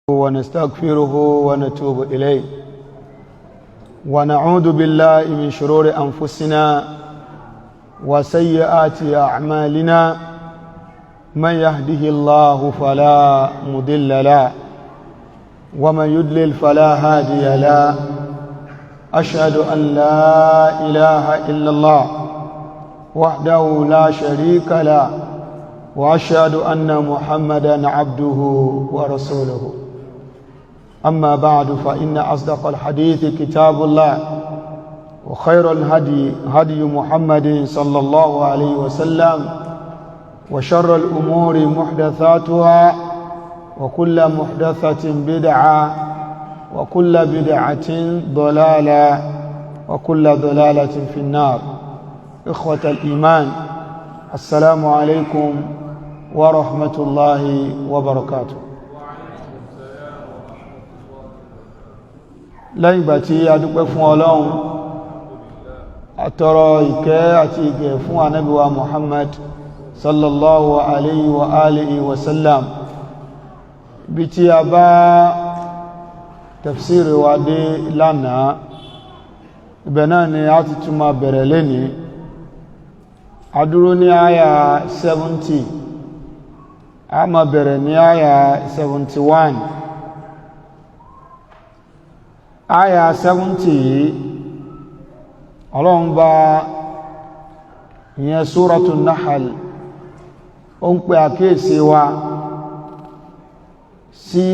ونستغفره ونتوب إليه ونعوذ بالله من شرور أنفسنا وسيئات أعمالنا من يهده الله فلا مضل له ومن يضلل فلا هادي له أشهد أن لا إله إلا الله وحده لا شريك له وأشهد أن محمدا عبده ورسوله أما بعد فإن أصدق الحديث كتاب الله وخير الهدي هدي محمد صلى الله عليه وسلم وشر الأمور محدثاتها وكل محدثة بدعة وكل بدعة ضلالة وكل ضلالة في النار. إخوة الإيمان، السلام عليكم ورحمة الله وبركاته. lẹ́yìn ìgbà tí a dúpẹ́ fún Ọlọ́run, àtọrọ ìkẹ́ àti ìgẹ̀ fún ànábì wa Muhammad sallallahu alayhi wa alihi wa sallam. Bí tí a bá tafsiri wa dé lánàá, ibẹ̀ náà ni a ti tún máa bẹ̀rẹ̀ lẹ́ni. A dúró ní àyà 70, a máa bẹ̀rẹ̀ ní àyà 71. Àyà 70 yìí, Ọlọ́run bá ìyẹn Suratun Nahl, ó ń pè àkíyèsí wa sí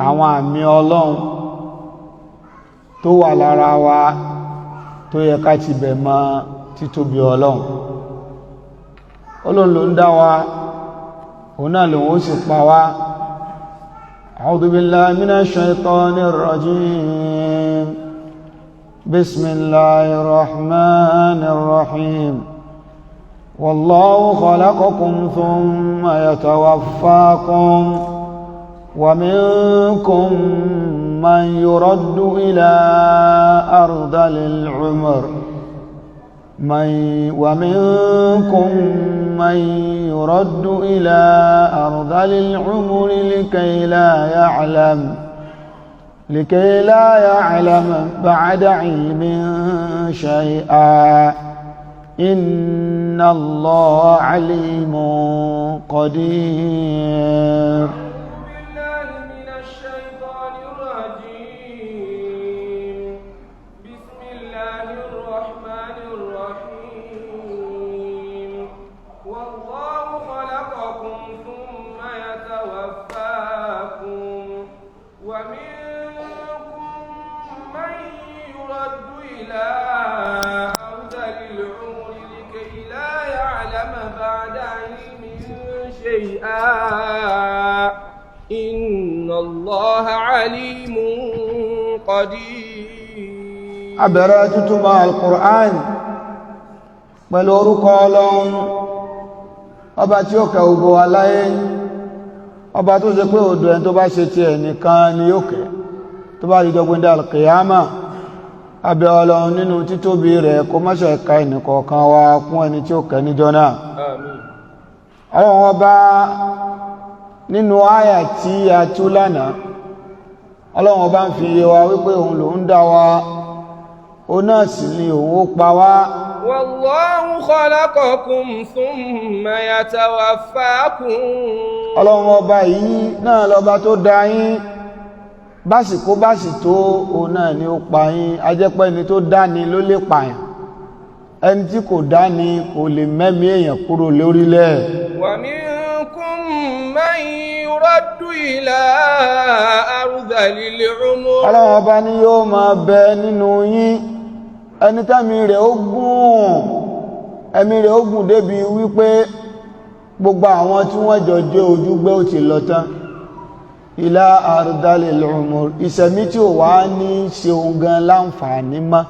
àwọn àmì Ọlọ́run tó wà lára wa tó yẹ ká ti bẹ̀ mọ̀ títóbi Ọlọ́run. Ọlọ́run ló ń dá wa, òun náà lòun ó sì pa wá. أعوذ بالله من الشيطان الرجيم. بسم الله الرحمن الرحيم. والله خلقكم ثم يتوفاكم ومنكم من يرد إلى أرذل العمر ومنكم من يرد إلى أرذل العمر لكي لا يعلم بعد علم شيئا إن الله عليم قدير. إن الله عليم قدير. Abẹ̀rẹ̀ tútùmọ̀ Al-Qur'an pẹ̀lú orúkọ Ọlọ́run, ọba tí ó kẹ́ gbogbo wa láyé, ọba tó ṣe pé odò ẹni tó bá ṣe ti ẹnìkan ni yóò kẹ́ tó bá jíjọ gbíndà al-qiyama. Abẹ́ Ọlọ́run nínú títóbi rẹ̀ kó má ṣe ẹ̀ka ẹnìkọ̀ọ̀kan wa kún ẹni tí ó kẹ́ níjọ́ náà. Àmín. Ọlọ́run ọba nínú àyà tí a tú lánàá, Ọlọ́run ọba ń fi yé wa wípé òun ló ń dá wa, ó náà sì ni òun ó pa wá. Wallahu khalaqakum thumma yatawaffakum. Ọlọ́run ọba yìí náà lọ́ba tó dá yín, básìkò tó òun náà ni ó pa yín. A jẹ́ pé ẹni tó dá ni ló lè pààyàn, ẹni tí kò dá ni kò lè mẹ́mí èèyàn kúrò lórílẹ̀. Wa minkum man yuraddu ila ardhalil umur. Ọlọ́run ọba ni yóò máa bẹ nínú yín ẹni tẹ́mi rẹ̀ ó gùn, ẹ̀mí rẹ̀ ó gùn débi wípé gbogbo àwọn tí wọ́n jọ jẹ́ ojúgbé ó ti lọ tán. Ila ardhalil umur, ìṣẹ̀mí tí ó wá ní ṣe ohun gan láǹfààní mọ́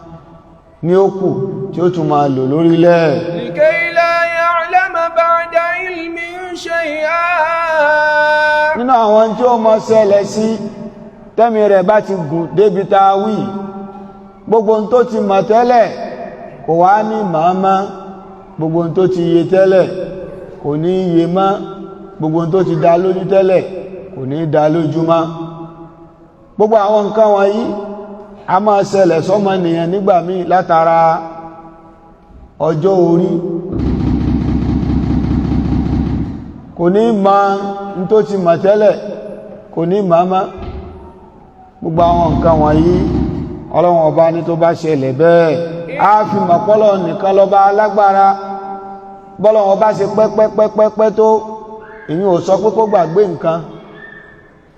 ní ó kù tí ó tún máa lò lórílẹ̀. Likay la ya'lama ba'da ilmin shay'a. Nínú àwọn tí ó mọ́ ṣẹlẹ̀ sí tẹ́mi rẹ̀ bá ti gùn débi tá a wí, gbogbo ohun tó ti mọ̀ tẹ́lẹ̀ kò wá ní màmá, gbogbo ohun tó ti yé tẹ́lẹ̀ kò ní yé mọ́, gbogbo ohun tó ti dá lójú tẹ́lẹ̀ kò ní dá lójú mọ́. gbogbo àwọn nǹkan wọ̀nyí a máa ṣẹlẹ̀ sọ́mọnìyàn nígbà míì látara ọjọ́ orí. kò ní ma ń tó ti mọ̀ tẹ́lẹ̀, kò ní màmá. gbogbo àwọn nǹkan wọ̀nyí Ọlọ́run ọba ní tó bá ṣẹlẹ̀ bẹ́ẹ̀ á fi mọ̀ pọ́lọ̀ nìkan lọ́ba alágbára. bọ́lọ́run ọba ṣe pẹ́pẹ́pẹ́pẹ́ tó, èyí ò sọ pé kó gbàgbé nǹkan,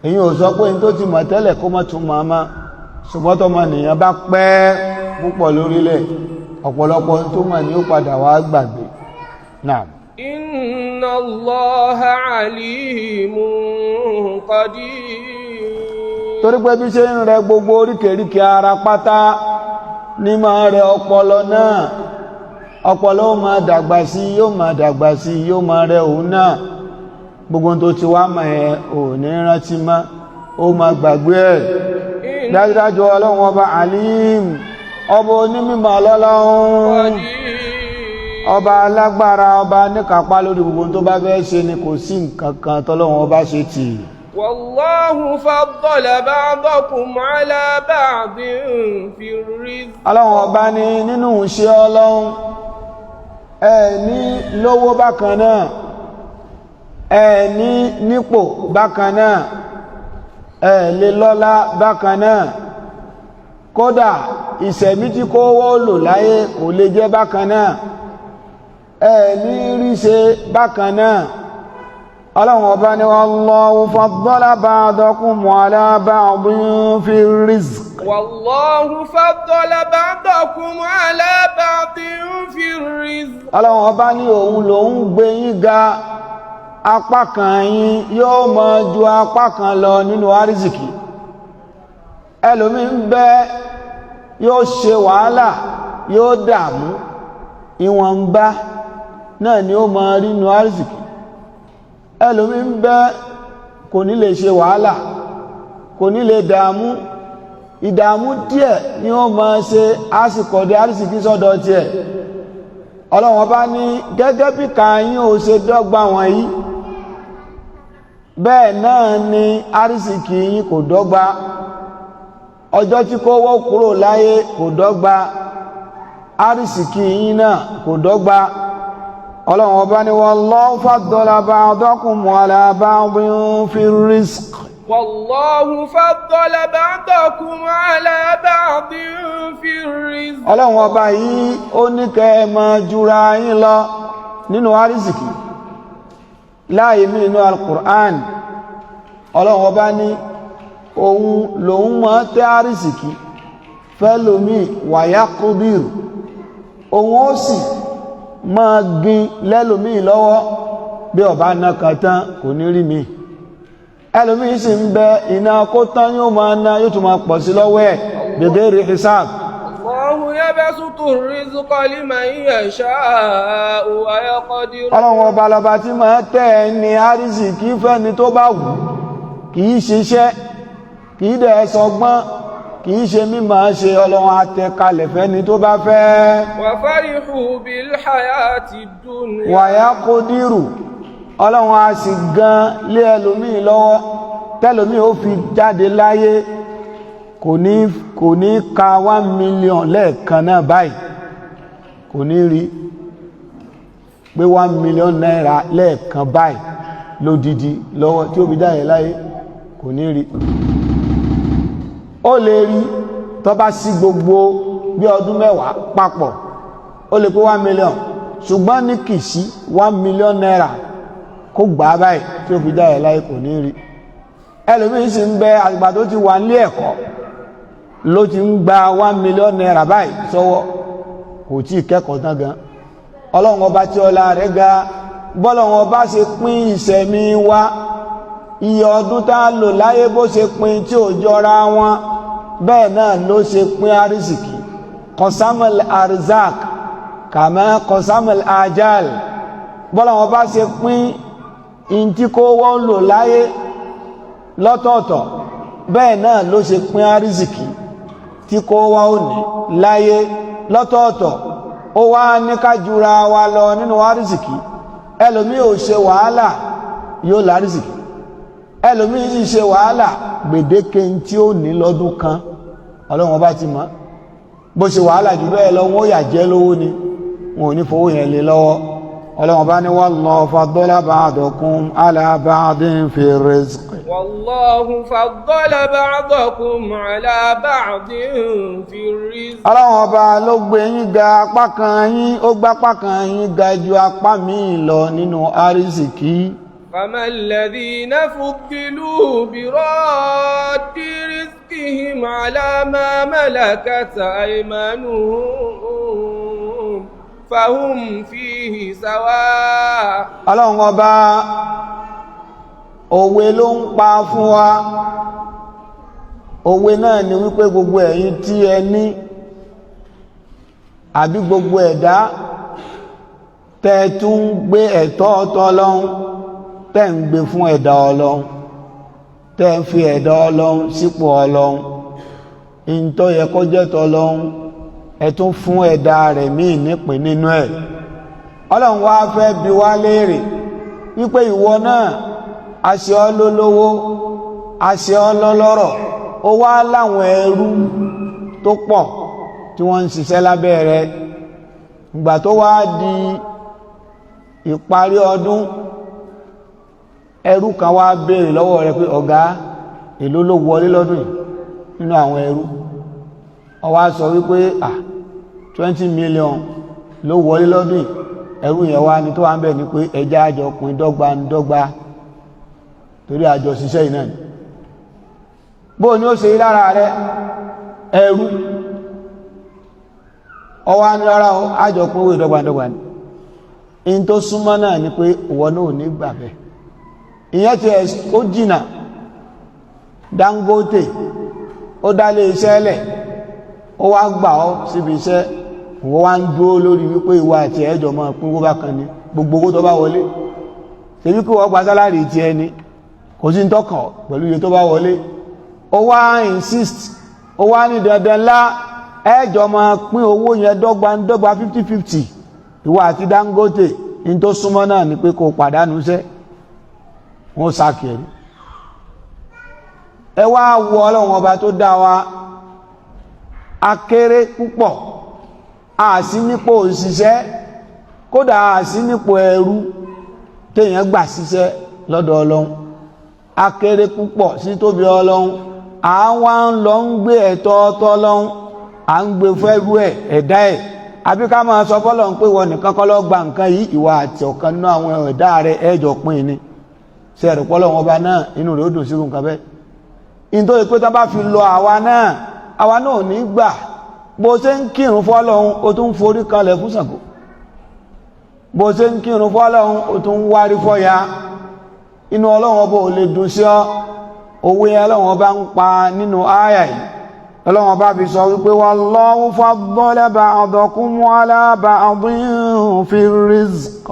èyí ò sọ pé ní tó ti mọ̀ tẹ́lẹ̀ kó mọ́ tún màmá. ṣùgbọ́n tọmọnìyàn bá pẹ́ púpọ̀ lórílẹ̀, ọ̀pọ̀lọpọ̀ tó mọ̀ ní ó padà wá gbàgbé. náà Inna Allaha alimun qadir. torí pé bí ṣe ń rẹ gbogbo oríkèríkè ara pátá ní máa rẹ ọpọlọ náà. ọpọlọ ó máa dàgbà sí, yóò máa dàgbà sí, yóò máa rẹ òun náà. gbogbo tó ti wá mọ̀ ẹ́ ò ní rántí mọ́, ó máa gbàgbé ẹ̀. dájúdájú Ọlọ́run ọba alim, ọba onímọ̀ Ọlọ́run, ọba alágbára, ọba níkàpá lórí gbogbo tó bá fẹ́ ṣe ni kò sí nǹkan kan tọ́lọ́run ọba ṣe tì. Wallahu faddala ba'dakum ala ba'din fi rizq. Ọlọ́run ọba ní nínú iṣẹ́ Ọlọ́run ẹ ní lówó bákan náà, ẹ ní nípò bákan náà, ẹ lè lọ́lá bákan náà. kódà ìṣẹ̀mí tí kó wọ́ lò láyé kò lè jẹ́ bákan náà, ẹ ní ríṣe bákan náà. Ọlọ́run ọba ní wallahu faddala ba'dakum ala ba'din fi rizq. Wallahu faddala ba'dakum ala ba'din fi rizq. Ọlọ́run ọba ní òun lòun gbé yín ga, apá kan yín yóò máa ju apá kan lọ nínú àrísìkí. ẹlòmí ń bẹ yóò ṣe wàhálà, yóò dààmú, ìwọ̀nba náà ni ó máa rí nínú àrísìkí. ẹlòmí ń bẹ kò ní lè ṣe wàhálà, kò ní lè dààmú, ìdààmú díẹ̀ ni ó máa ṣe àsìkò dé àrísìkí sọ́dọ̀ tiẹ̀. Ọlọ́run ọba ní gẹ́gẹ́ bí kàáyín ò ṣe dọ́gba wọ̀nyí, bẹ́ẹ̀ náà ni àrísìkí yín kò dọ́gba. ọjọ́ tí kó wọ́ kúrò láyé kò dọ́gba, àrísìkí yín náà kò dọ́gba. Ọlọ́run ọba ní wallahu faddala ba'dakum ala ba'din fi rizq. Wallahu faddala ba'dakum ala ba'din fi rizq. Ọlọ́run ọba yìí ó ní kẹ́ ẹ máa jura yín lọ nínú àrísìkí. láàyè mí nínú al-Qur'an Ọlọ́run ọba ní òun lòun máa tẹ́ àrísìkí fẹ́lòmí wa yaqdir, òun ó sì máa gbin lẹ́lòmí lọ́wọ́ bí ọba náà kan tán kò ní rí mi. ẹlòmí sì ń bẹ iná kó tán yóò máa ná, yóò tún máa pọ̀ sí lọ́wọ́ ẹ̀ bighairi hisab. Allahu yabsutu rizqa liman yasha'u wa yaqdir. Ọlọ́run ọba lọba tí máa tẹ́ ẹ ní àrísìkí fẹ́ni tó bá wù, kìí ṣiṣẹ́, kìí dẹ̀ sọgbọ́n, kìí ṣe mímọ̀ ṣe. Ọlọ́run àtẹ̀kalẹ̀ fẹ́ni tó bá fẹ́. Wa farihu bil hayati dunya. Wa yaqdiru, Ọlọ́run a sì gan lé ẹlòmí lọ́wọ́, tẹ́lòmí ó fi jáde láyé kò ní ka 1 million lẹ́ẹ̀kan náà báyìí, kò ní rí pé 1 million naira lẹ́ẹ̀kan báyìí lódidi lọ́wọ́ tí ó fi jáde láyé, kò ní rí. ó lè rí tó bá sí gbogbo bí ọdún 10 papọ̀, ó lè pé 1 million, ṣùgbọ́n ní kìsí 1 million naira kó gbà báyìí tí ó fi jáde láyé kò ní rí. ẹlòmíín sì ń bẹ àgbà tó ti wà nílé ẹ̀kọ́ ló ti ń gba 1 million naira báyìí sọ́wọ́, kò tí ì kẹ́kọ̀ọ́ tán gan. Ọlọ́run ọba tí ọlá rẹ̀ ga, bọ́lọ́run ọba ṣe pín ìṣẹ̀mí wa, iye ọdún tá a lò láyé bó ṣe pín tí ò jọra wọn, bẹ́ẹ̀ náà ló ṣe pín àrísìkí. qasamal arzak kama qasamal ajal, bọ́lọ́run ọba ṣe pín in tí kó wọ́n lò láyé lọ́tọ̀ọ̀tọ̀, bẹ́ẹ̀ náà ló ṣe pín àrísìkí tí kó wọ́n ò ní láyé lọ́tọ̀ọ̀tọ̀. ó wá ní ká jura wa lọ nínú àrísìkí. ẹlòmí ò ṣe wàhálà yóò lárísìkí, ẹlòmíì sì ṣe wàhálà gbèdéke tí ó ní lọ́dún kan ọlọ́run ọba ti mọ̀ bó ṣe wàhálà jù bẹ́ẹ̀ lọ wọ́n yà jẹ́ lówó ni wọn ò ní fowó yẹn lé lọ́wọ́ ọlọ́run ọba ní wallahu faddala ba'dakum ala ba'din fi rizq. wallahu faddala ba'dakum ala ba'din fi rizq. ọlọ́run ọba ló gbé yín ga apá kan yín ó gbá apá kan yín ga ju apá míì lọ nínú àrísìkí. فما الذين فضلوا براد رزقهم على ما ملكت أيمانهم فهم فيه سواء. ọlọ́run ọba òwe ló ń pa fún wa òwe náà ni wípé gbogbo ẹ̀yin tí ẹ ní àbí gbogbo ẹ̀dá tẹ́ tún gbé ẹ̀tọ́ Ọlọ́run tẹ́ ń gbé fún ẹ̀dá Ọlọ́run tẹ́ ń fi ẹ̀dá Ọlọ́run sípò Ọlọ́run ìntọ́ yẹ kó jẹ́ tọ́lọ́run ẹ tún fún ẹ̀dá rẹ̀ míì nípìn nínú ẹ̀. Ọlọ́run wá fẹ́ bi wá léèrè wípé ìwọ náà a ṣe ọ́ lólówó a ṣe ọ́ lọ́lọ́rọ̀ ó wá láwọn ẹrú tó pọ̀ tí wọ́n ń ṣiṣẹ́ lábẹ́ rẹ̀ ìgbà tó wá di ìparí ọdún ẹrú kan wá béèrè lọ́wọ́ rẹ̀ pé ọ̀gá èló ló wọlé lọ́dún yìí nínú àwọn ẹrú ó wá sọ wípé 20 million ló wọlé lọ́dún yìí ẹrú yẹn wá ní tó wá ń bẹ̀ ní pé ẹjá àjọ pín dọ́gba ń dọ́gba torí àjọ ṣiṣẹ́ yìí náà ni bó ní ó ṣe lára rẹ̀ ẹrú ọwá ní rárá àjọ pín owó ìdọ́gba ń dọ́gba ni in tó súnmọ́ náà ni pé ìwọ náà ní gbàgbẹ́ ìyẹn ti ó jìnà Dangote ó dálé iṣẹ́ lẹ̀ ó wá gbà ọ́ síbi iṣẹ́ wọ́n wá ń dúró lórí wípé ìwọ àti ẹjọ́ máa pín owó bákan ní gbogbo owó tó bá wọlé ṣebí kí wọ́n gba sálárì ti ẹni kò sí ń tọ́kàn pẹ̀lú iye tó bá wọlé ó wá insist ó wá ní dandan lá ẹjọ́ máa pín owó yẹn dọ́gba 50-50 ìwọ àti Dangote in tó súnmọ́ náà ni pé kò pàdánù iṣẹ́ wọ́n sáàkì ẹ̀rí ẹ wá wo Ọlọ́run ọba tó dá wa akéré púpọ̀ àsí nípò òṣìṣẹ́ kódà àsí nípò ẹrú téèyàn gbà síṣẹ́ lọ́dọ̀ Ọlọ́run akéré púpọ̀ sí tóbi Ọlọ́run àwa ń lọ ń gbé ẹ̀tọ́ Ọlọ́run à ń gbé fẹ́rú ẹ̀dá ẹ̀ àbí ká máa sọ fọ́lọ́run pé wọ́n nìkan kọ́ ló gba nǹkan yìí ìwà àti ọ̀kan nínú àwọn ẹ̀dá rẹ̀ ẹ̀jọ̀ pín ní ṣe ẹ̀rù pọ́lọ́run ọba náà inú rẹ̀ ó dùn sírù nǹkan bẹ́ẹ̀ nítorí pé tá bá fi lọ àwa náà ò ní gbà bó ṣe ń kírun fọ́lọ́run ó tún forí kalẹ̀ fún Ṣàngó bó ṣe ń kírun fọ́lọ́run ó tún wárí fọ́ya inú Ọlọ́run ọba ò lè dùn sí ọ òwe Ọlọ́run ọba ń pa nínú ááyà yìí Ọlọ́run ọba fi sọ wípé wallahu faddala ba'dakum ala ba'din fi rizq.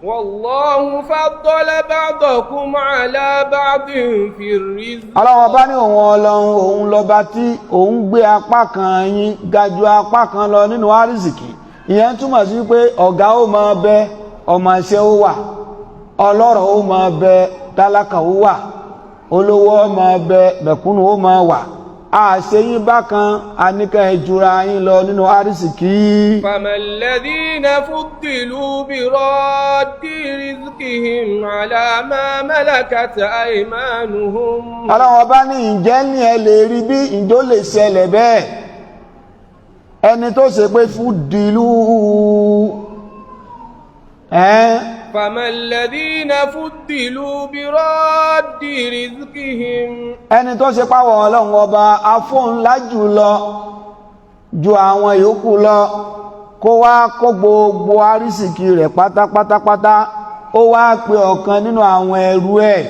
Wallahu faddala ba'dakum ala ba'din fi rizq. Ọlọ́run ọba ní òun lọ́ba tí òun gbé apá kan yín ga jù apá kan lọ nínú àrísìkí ìyẹn túmọ̀ sí pé ọ̀gá ó máa bẹ ọmọ iṣẹ́ ó wà ọlọ́rọ̀ ó máa bẹ tálákà ó wà olówó ó máa bẹ mẹ̀kúnnù ó máa wà àṣeyín bákan àníkà ìjura yín lọ nínú àrísìkí. Famal ladhina fuddilu bi raddi rizqihim ala ma malakat aymanuhum. Ọlọ́run ọba ní ìjẹ́ ní ẹ lè rí bí ìjó lè ṣẹlẹ̀ bẹ́ẹ̀ ẹni tó ṣe pé fuddilu Famal ladhina fuddilu bi raddi rizqihim. Ẹni tó ṣe páwọ̀ Ọlọ́run ọba afóńlá jù lọ ju àwọn yòókù lọ kó wá kó gbogbo àrísìkí rẹ̀ pátápátápátá ó wá pe ọ̀kan nínú àwọn ẹrú ẹ̀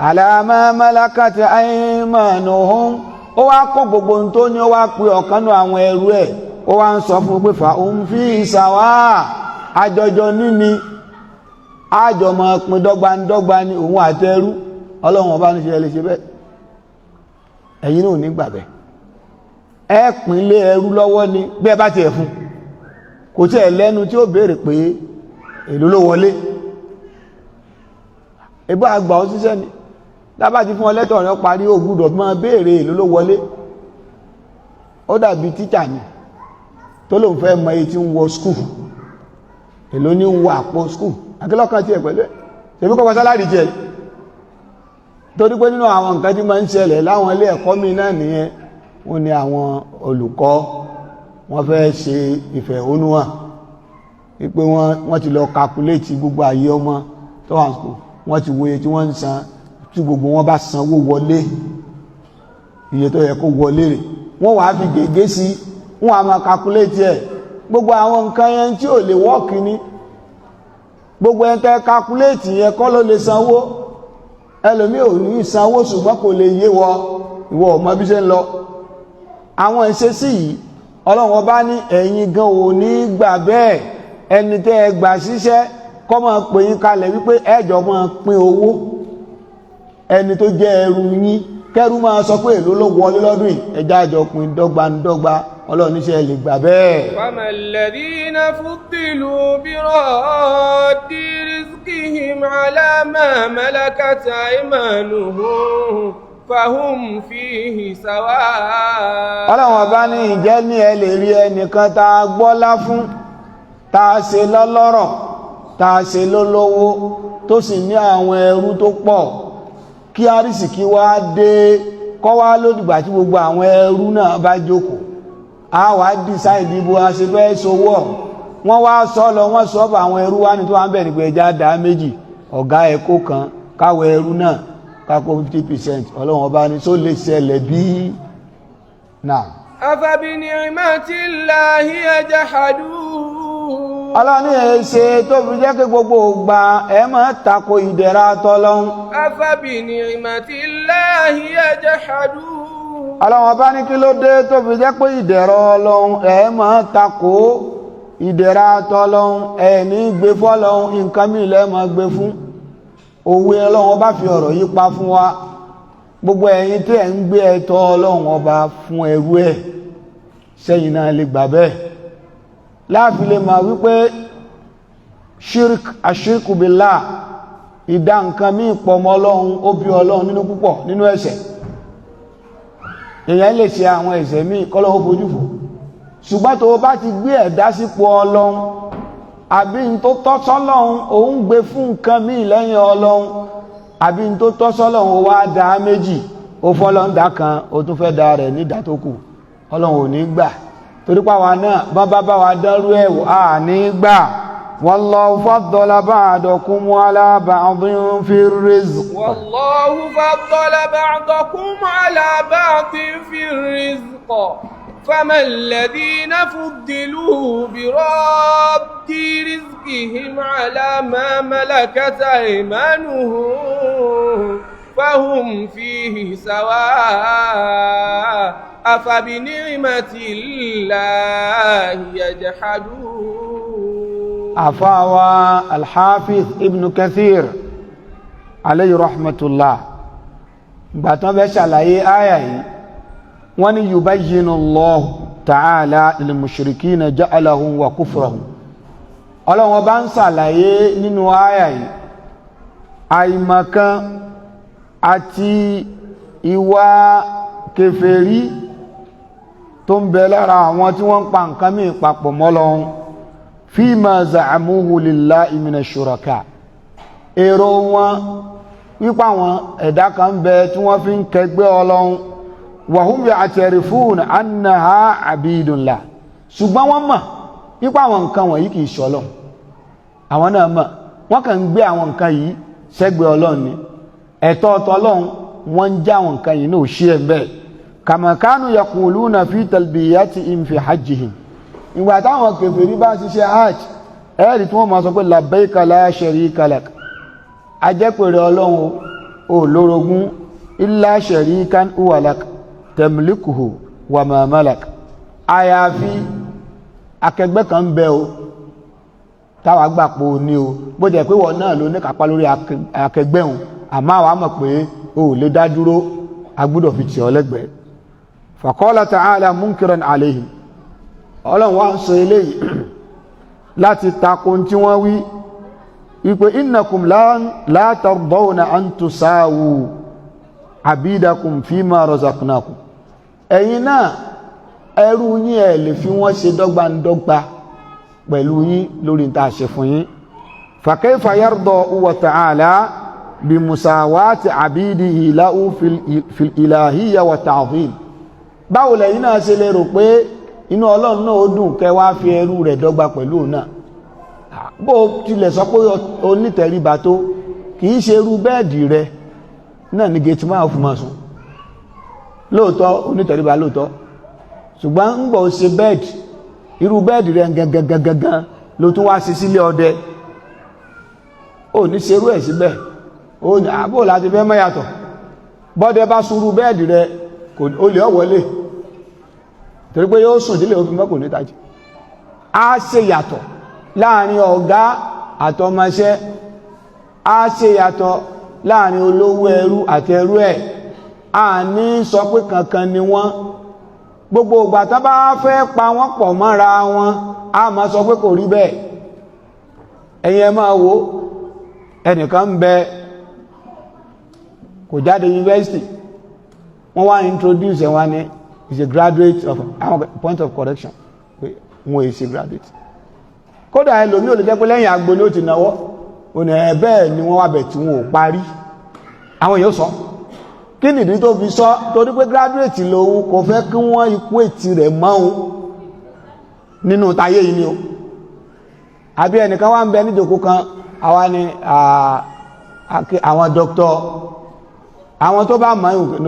ala ma malakat aymanuhum ó wá kó gbogbo ohun tó ní ó wá pe ọ̀kan nínú àwọn ẹrú ẹ̀ ó wá ń sọ fún pé fahum fi sawa àjọjọ níní àjọ máa pín dọ́gbandọ́gba ní òun àti ẹrú Ọlọ́run ọba ní ṣe lè ṣe bẹ́ẹ̀ ẹ̀yin náà ní gbàgbẹ́ ẹ pín lé ẹrú lọ́wọ́ ní bẹ́ẹ̀ bá tiẹ̀ fún kò tí ẹ̀ lẹ́nu tí ó béèrè pé èló ló wọlé ẹgbẹ́ àgbà ó ṣiṣẹ́ ni lábá ti fún ọ lẹ́tọ̀ rẹ̀ parí ó gbọ́dọ̀ máa béèrè èlò ló wọlé. Ó dàbí tíṣà ni tó lóun fẹ́ mọ èyí tí ń wọ skul èlò ní ń wọ àpò skul akílọ́kàn tí ẹ̀ pẹ̀lú ẹ̀ tẹ̀bí kọ́kọ́ sálárì jẹ́ torí pé nínú àwọn nǹkan tí máa ń ṣẹlẹ̀ láwọn ilé ẹ̀kọ́ mi náà nìyẹn wọ́n ní àwọn olùkọ́ wọ́n fẹ́ ṣe ìfẹ̀hónúhàn wípé wọ́n ti lọ kakuléètì gbogbo ayé ọmọ tó wà skul wọ́n ti wòye tí wọ́n ń san tí gbogbo wọn bá sanwó wọlé iye tó yẹ kó wọlé rẹ̀ wọ́n wàá fi gègé sí wọ́n a máa kakuléètì ẹ̀ gbogbo àwọn nǹkan yẹn tí ò lè wọ́ọ̀kì ní gbogbo ẹ̀ tẹ́ kakuléètì yẹn kọ́ ló lè sanwó ẹlòmí ò ní sanwó ṣùgbọ́n kò lè yé wọ ìwọ ọmọ bí ṣe ń lọ àwọn ìṣesí yìí Ọlọ́run ọba ní ẹ̀yin gan ò ní gbà bẹ́ẹ̀ ẹni tẹ́ ẹ gbà síṣẹ́ kọ́ máa pè yín kalẹ̀ wípé ẹjọ́ máa pín owó ẹni tó jẹ́ ẹrú yín kẹ́rú máa sọ pé èló ló wọlé lọ́dún yìí ẹjá àjọ pín dọ́gbandọ́gba Ọlọ́run níṣẹ́ lè gbà bẹ́ẹ̀. famal ladhina fuddilu biraddi rizqihim ala ma malakat aymanuhum fahum fihi sawa. Ọlọ́run ọba ní ìjẹ́ ní ẹ lè rí ẹnìkan tá a gbọ́lá fún tá a ṣe lọ́lọ́rọ̀ tá a ṣe lólówó tó sì ní àwọn ẹrú tó pọ̀ kí àrísìkí wá dé kọ́ wá lódìgbà tí gbogbo àwọn ẹrú náà bá jókòó a wá dìsáìdì bó a ṣe fẹ́ sowó wọ́n wá sọ lọ wọ́n sọ bá àwọn ẹrú wá ní tó wá ń bẹ̀ ní pé ẹja dá méjì ọ̀gá ẹ̀kọ́ kan káwọ ẹrú náà kákó 50%. Ọlọ́run ọba ní tó lè ṣẹlẹ̀ bí náà. afabi ni'matillahi yajhadun. Ọlọ́run ní ẹ̀ṣẹ̀ tó fi jẹ́ kí gbogbo ògbà ẹ máa tako ìdẹ̀ra tọ́lọ́hun. afabi ni'matillahi yajhadun. Ọlọ́run ọba ní kí ló dé tó fi jẹ́ pé ìdẹ̀ra Ọlọ́run ẹ máa tako ìdẹ̀ra tọ́lọ́hun ẹ ní gbé fọ́lọ́hun nǹkan mìíràn lẹ́ máa gbé fún òwe Ọlọ́run ọba fi ọ̀rọ̀ yí pa fún wa gbogbo ẹ̀yin tí ẹ̀ ń gbé ẹ̀tọ́ Ọlọ́run ọba fún ẹrú ẹ̀ sẹ́yìn náà lè gbà bẹ́ẹ̀ láàfin lè máa wípé ashirku billah ìdá nǹkan mí pọ̀ mọ́ Ọlọ́run ó bí Ọlọ́run nínú púpọ̀ nínú ẹ̀ṣẹ̀ èèyàn lè ṣe àwọn ẹ̀ṣẹ̀ míì kọ́lọ́wọ́ fojú fò ṣùgbọ́n tó bá ti gbé ẹ̀dá sípò Ọlọ́run àbí n tó tọ́ sọ́lọ́run òun gbé fún nǹkan míì lẹ́yìn Ọlọ́run àbí n tó tọ́ sọ́lọ́run ó wá dá méjì ó fọ́lọ́run dá kan ó tún fẹ́ dá rẹ̀ ní ìdá tó kù Ọlọ́run ò ní gbà torí pàwà náà bá wa dárú ẹ̀wò à ní gbà wallahu faddala ba'dakum ala ba'din fi rizq. wallahu faddala ba'dakum ala ba'din fi rizq. فما الذين فضلوا برد رزقهم على ما ملكت أيمانهم فهم فيه سواء أفبنعمة الله يجحدون. أفاوى الحافظ ابن كثير عليه رحمة الله باتنا بشعلائي آية wọ́n ní yubayyinu Allah ta'ala lil mushrikina ja'alahum wa kufrahum Ọlọ́run bá ń ṣàlàyé nínú àyà yìí àìmọ̀kan àti ìwà kèfèrí tó ń bẹ lára àwọn tí wọ́n ń pa nǹkan mí papọ̀ mọ́ Ọlọ́run fima za'amuhu lillahi minash shuraka èrò wọn wípa àwọn ẹ̀dá kan bẹ tí wọ́n fi ń kẹgbẹ́ Ọlọ́run wàhùn ya'tarifun annaha abidullah ṣùgbọ́n wọ́n mọ̀ nípa àwọn nǹkan wọ̀nyí kìí ṣọlọ́run àwọn náà mọ̀ wọ́n kàn ń gbé àwọn nǹkan yìí sẹ́gbẹ̀ Ọlọ́run ni ẹ̀tọ́ Ọlọ́run wọ́n ń já àwọn nǹkan yìí náà ṣí ẹ̀ bẹ́ẹ̀ kama kanu yaquluna fi talbiyatihim fi hajjihim ìgbà táwọn kèfèrí bá ṣiṣẹ́ hajj ẹ̀rì tí wọ́n máa sọ pé labbaika la sharika lak ajẹ́pẹ̀rẹ̀ Ọlọ́run ò lórogún illa sharikan huwa lak tẹ̀mìlìkùhù wà máa málàk àyàfi akẹgbẹ́ kan bẹ o táwà gbàpò ní o bó jẹ́ pé wọ́n náà ló ní kápá lórí akẹgbẹ́ òun àmọ́ àwa mọ̀ pé o lè dá dúró agbúdọ̀ fi tì ọ́ lẹ́gbẹ̀ẹ́ faqala ta'ala munkiran alayhim Ọlọ́run wá ń sọ eléyìí láti takun tí wọ́n wí wípé innakum la tardawna an tusawu abidakum fima razaqnakum, ẹ̀yin náà ẹrú yín ẹ lè fi wọ́n ṣe dọ́gbandọ́gba pẹ̀lú yín lórí ta ṣe fún yín. fa kayfa yarda wa ta'ala bi musawati abidihi lahu fil ilahiyya wa ta'zim, báwo lẹ̀yin náà ṣe lè rò pé inú Ọlọ́run náà ó dùn kẹ́ wá fi ẹrú rẹ̀ dọ́gba pẹ̀lú òun náà. bó tilẹ̀ sọ pé onítẹríba tó, kìí ṣe irú bẹ́ẹ̀dì rẹ̀ náà ní gẹ̀ẹ́tì máa fún máa sùn, lóòótọ́ onítẹríba lóòótọ́, ṣùgbọ́n ń gbọ́ ṣe bẹ́ẹ̀dì, irú bẹ́ẹ̀dì rẹ̀ gangan ló tún wá sí sílé ọdẹ, ó ní ṣerú ẹ̀ síbẹ̀, ó ní àbò láti fẹ́ mẹ́yàtọ̀, bọ́dẹ bá sunrú bẹ́ẹ̀dì rẹ̀ ó lè ọ̀wọ́lé torí pé yóò sùn dílé òfin mọ́kò nítají. a ṣe yàtọ̀ láàrin ọ̀gá àtọmọṣẹ́, a ṣe yàtọ̀ láàrin olówó ẹrú àti ẹrú ẹ̀, a ní sọ pé kankan ni wọ́n. gbogbo ìgbà tó bá fẹ́ pa wọ́n pọ̀ mọ́ra wọn, a máa sọ pé kò rí bẹ́ẹ̀. ẹ̀yin ẹ máa wo ẹnìkan ń bẹ kò jáde yunifásitì, wọ́n wá introduce ẹ̀ wá ní is a graduate of point of correction, wọ́n èsì graduate. kódà ẹlòmí ò lè jẹ́ pé lẹ́yìn agbo ní ó ti náwọ́, ò ní ẹ̀bẹ́ ni wọ́n wá bẹ̀ tí wọ́n ò parí. àwọn èèyàn sọ kí nìdí tó fi sọ, torí pé graduate lòun kò fẹ́ kí wọ́n ikú ètì rẹ̀ mọ́un nínú tayé yìí ni o. àbí ẹnìkan wá ń bẹ níjòkó kan, àwa ni àwọn dọ́kítọ̀, àwọn tó bá mọ̀ wọn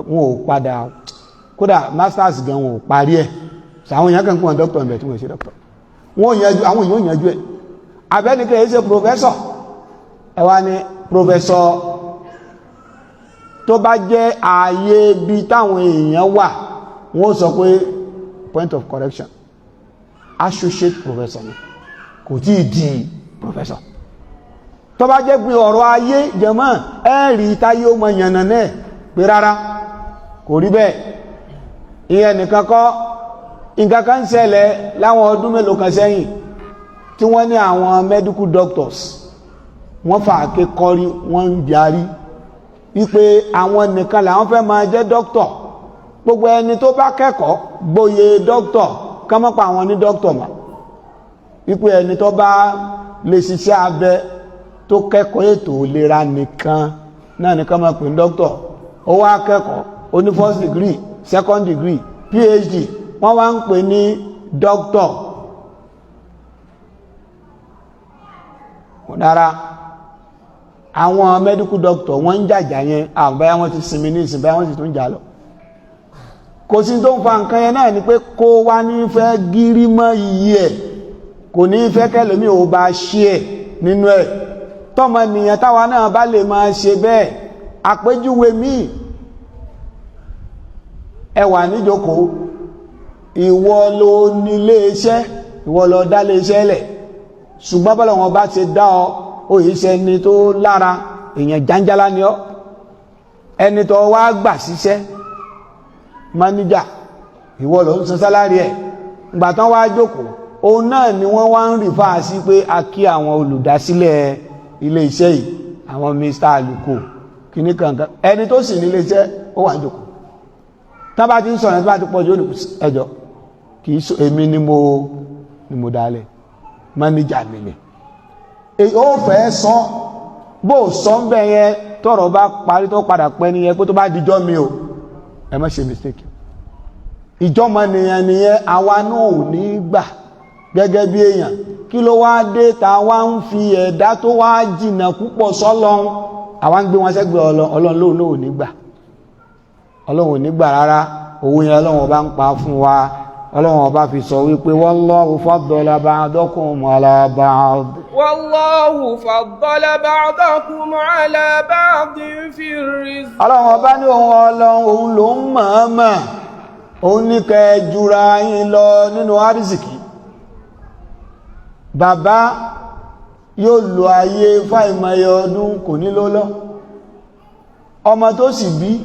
ò padà, kódà masters gan wọn ò parí ẹ̀, àwọn èèyàn kan kún wọn dọ́kítọ̀ ẹ̀bẹ̀ tí wọ́n ṣe dọ́kítọ̀, àwọn èèyàn yanjú ẹ̀. abẹ́nikẹ́ yìí ṣe professor, ẹwà ni professor tó bá jẹ́ ààyè bí táwọn èèyàn wà, wọ́n sọ pé point of correction associate professor ni, kò tí ì di professor. tó bá jẹ́ pé ọ̀rọ̀ ayé jẹmọ́ ẹ̀rí táyé ó mọ yànnà náà pé rárá kò rí bẹ́ẹ̀. ìyẹn nìkan kọ́, nǹkan kan ṣẹlẹ̀ láwọn ọdún mélòó kan sẹ́yìn tí wọ́n ní àwọn medical doctors wọ́n fà ké kọrí, wọ́n ń jarí wípé àwọn nìkan làwọn fẹ́ máa jẹ́ doctor, gbogbo ẹni tó bá kẹ́kọ̀ọ́ gboyè doctor ká má pa àwọn ní doctor mà, wípé ẹni tó bá lè ṣiṣẹ́ abẹ tó kẹ́kọ̀ọ́ ètò ìlera nìkan náà nìkan máa pè ní doctor. ó wá kẹ́kọ̀ọ́, ó ní first degree, second degree, PhD, wọ́n wá ń pè ní doctor. dára àwọn medical doctor wọ́n ń jàjà yẹn, àbáyá wọ́n ti sinmi ní ìsìn, báyá wọ́n sì tún jà lọ. kò sí tó ń fa nǹkan yẹn náà ni pé kó wá ní fẹ́ gírí mọ́ iyì ẹ̀, kò ní fẹ́ kẹ́lòmí ò bá ṣe ẹ̀ nínú ẹ̀. tọ́mọ nìyẹn táwa náà bá lè máa ṣe bẹ́ẹ̀. àpèjúwe míì, ẹ wà níjókòó, ìwọ ló nílé iṣẹ́, ìwọ ló dá lé iṣẹ́ lẹ̀, ṣùgbọ́n bọ́lá wọn bá ti dá ọ, òyìṣẹ́ ni tó lára, èèyàn jàǹjàlá ni ọ. ẹni tó wá gbà síṣẹ́ máníjà, ìwọ ló ń san sálárì ẹ̀. ìgbà tán wá jókòó, òun náà ni wọ́n wá ń rìfà sí pé a kí àwọn olùdásílẹ̀ ilé iṣẹ́ yìí, àwọn Mr. Aluko kìíní kankan, ẹni tó sì nílé iṣẹ́ ó wà jókòó. tán bá ti ń sọ̀rọ̀, tán bá ti pọ̀ jù ẹjọ́ kìí sọ èmi ni mo dálẹ̀, máníjà mi ni. èyí ó fẹ́ sọ bó sọ ń bẹ̀ yẹn, tọ́rọ̀ bá parí tó padà pẹ́ nìyẹn pé tó bá dijọ́ mi o, ẹ má ṣe mistake. ìjọ́mọ nìyẹn àwa náà ò ní gbà gẹ́gẹ́ bí èèyàn. kí ló wá dé ta wá ń fi ẹ̀dá tó wá jìnà púpọ̀ sọ́lọ́run, àwa ń gbé wọn sẹ́gbẹ̀ẹ́ Ọlọ́run lóun náà ò ní gbà. Ọlọ́run ò ní gbà rárá. owó yẹn Ọlọ́run ọba ń pa fún wa. Ọlọ́run ọba fi sọ wípé wallahu faddala ba'dakum ala ba'd. wallahu faddala ba'dakum ala ba'din fi rizq. Ọlọ́run ọba ní òun ló ń mọ̀ọ́mọ̀, òun ní kẹ́ jura yín lọ nínú àrísìkí. bàbá yóò lo ayé fáìmọye ọdún kò ní ló lọ. ọmọ tó sì bí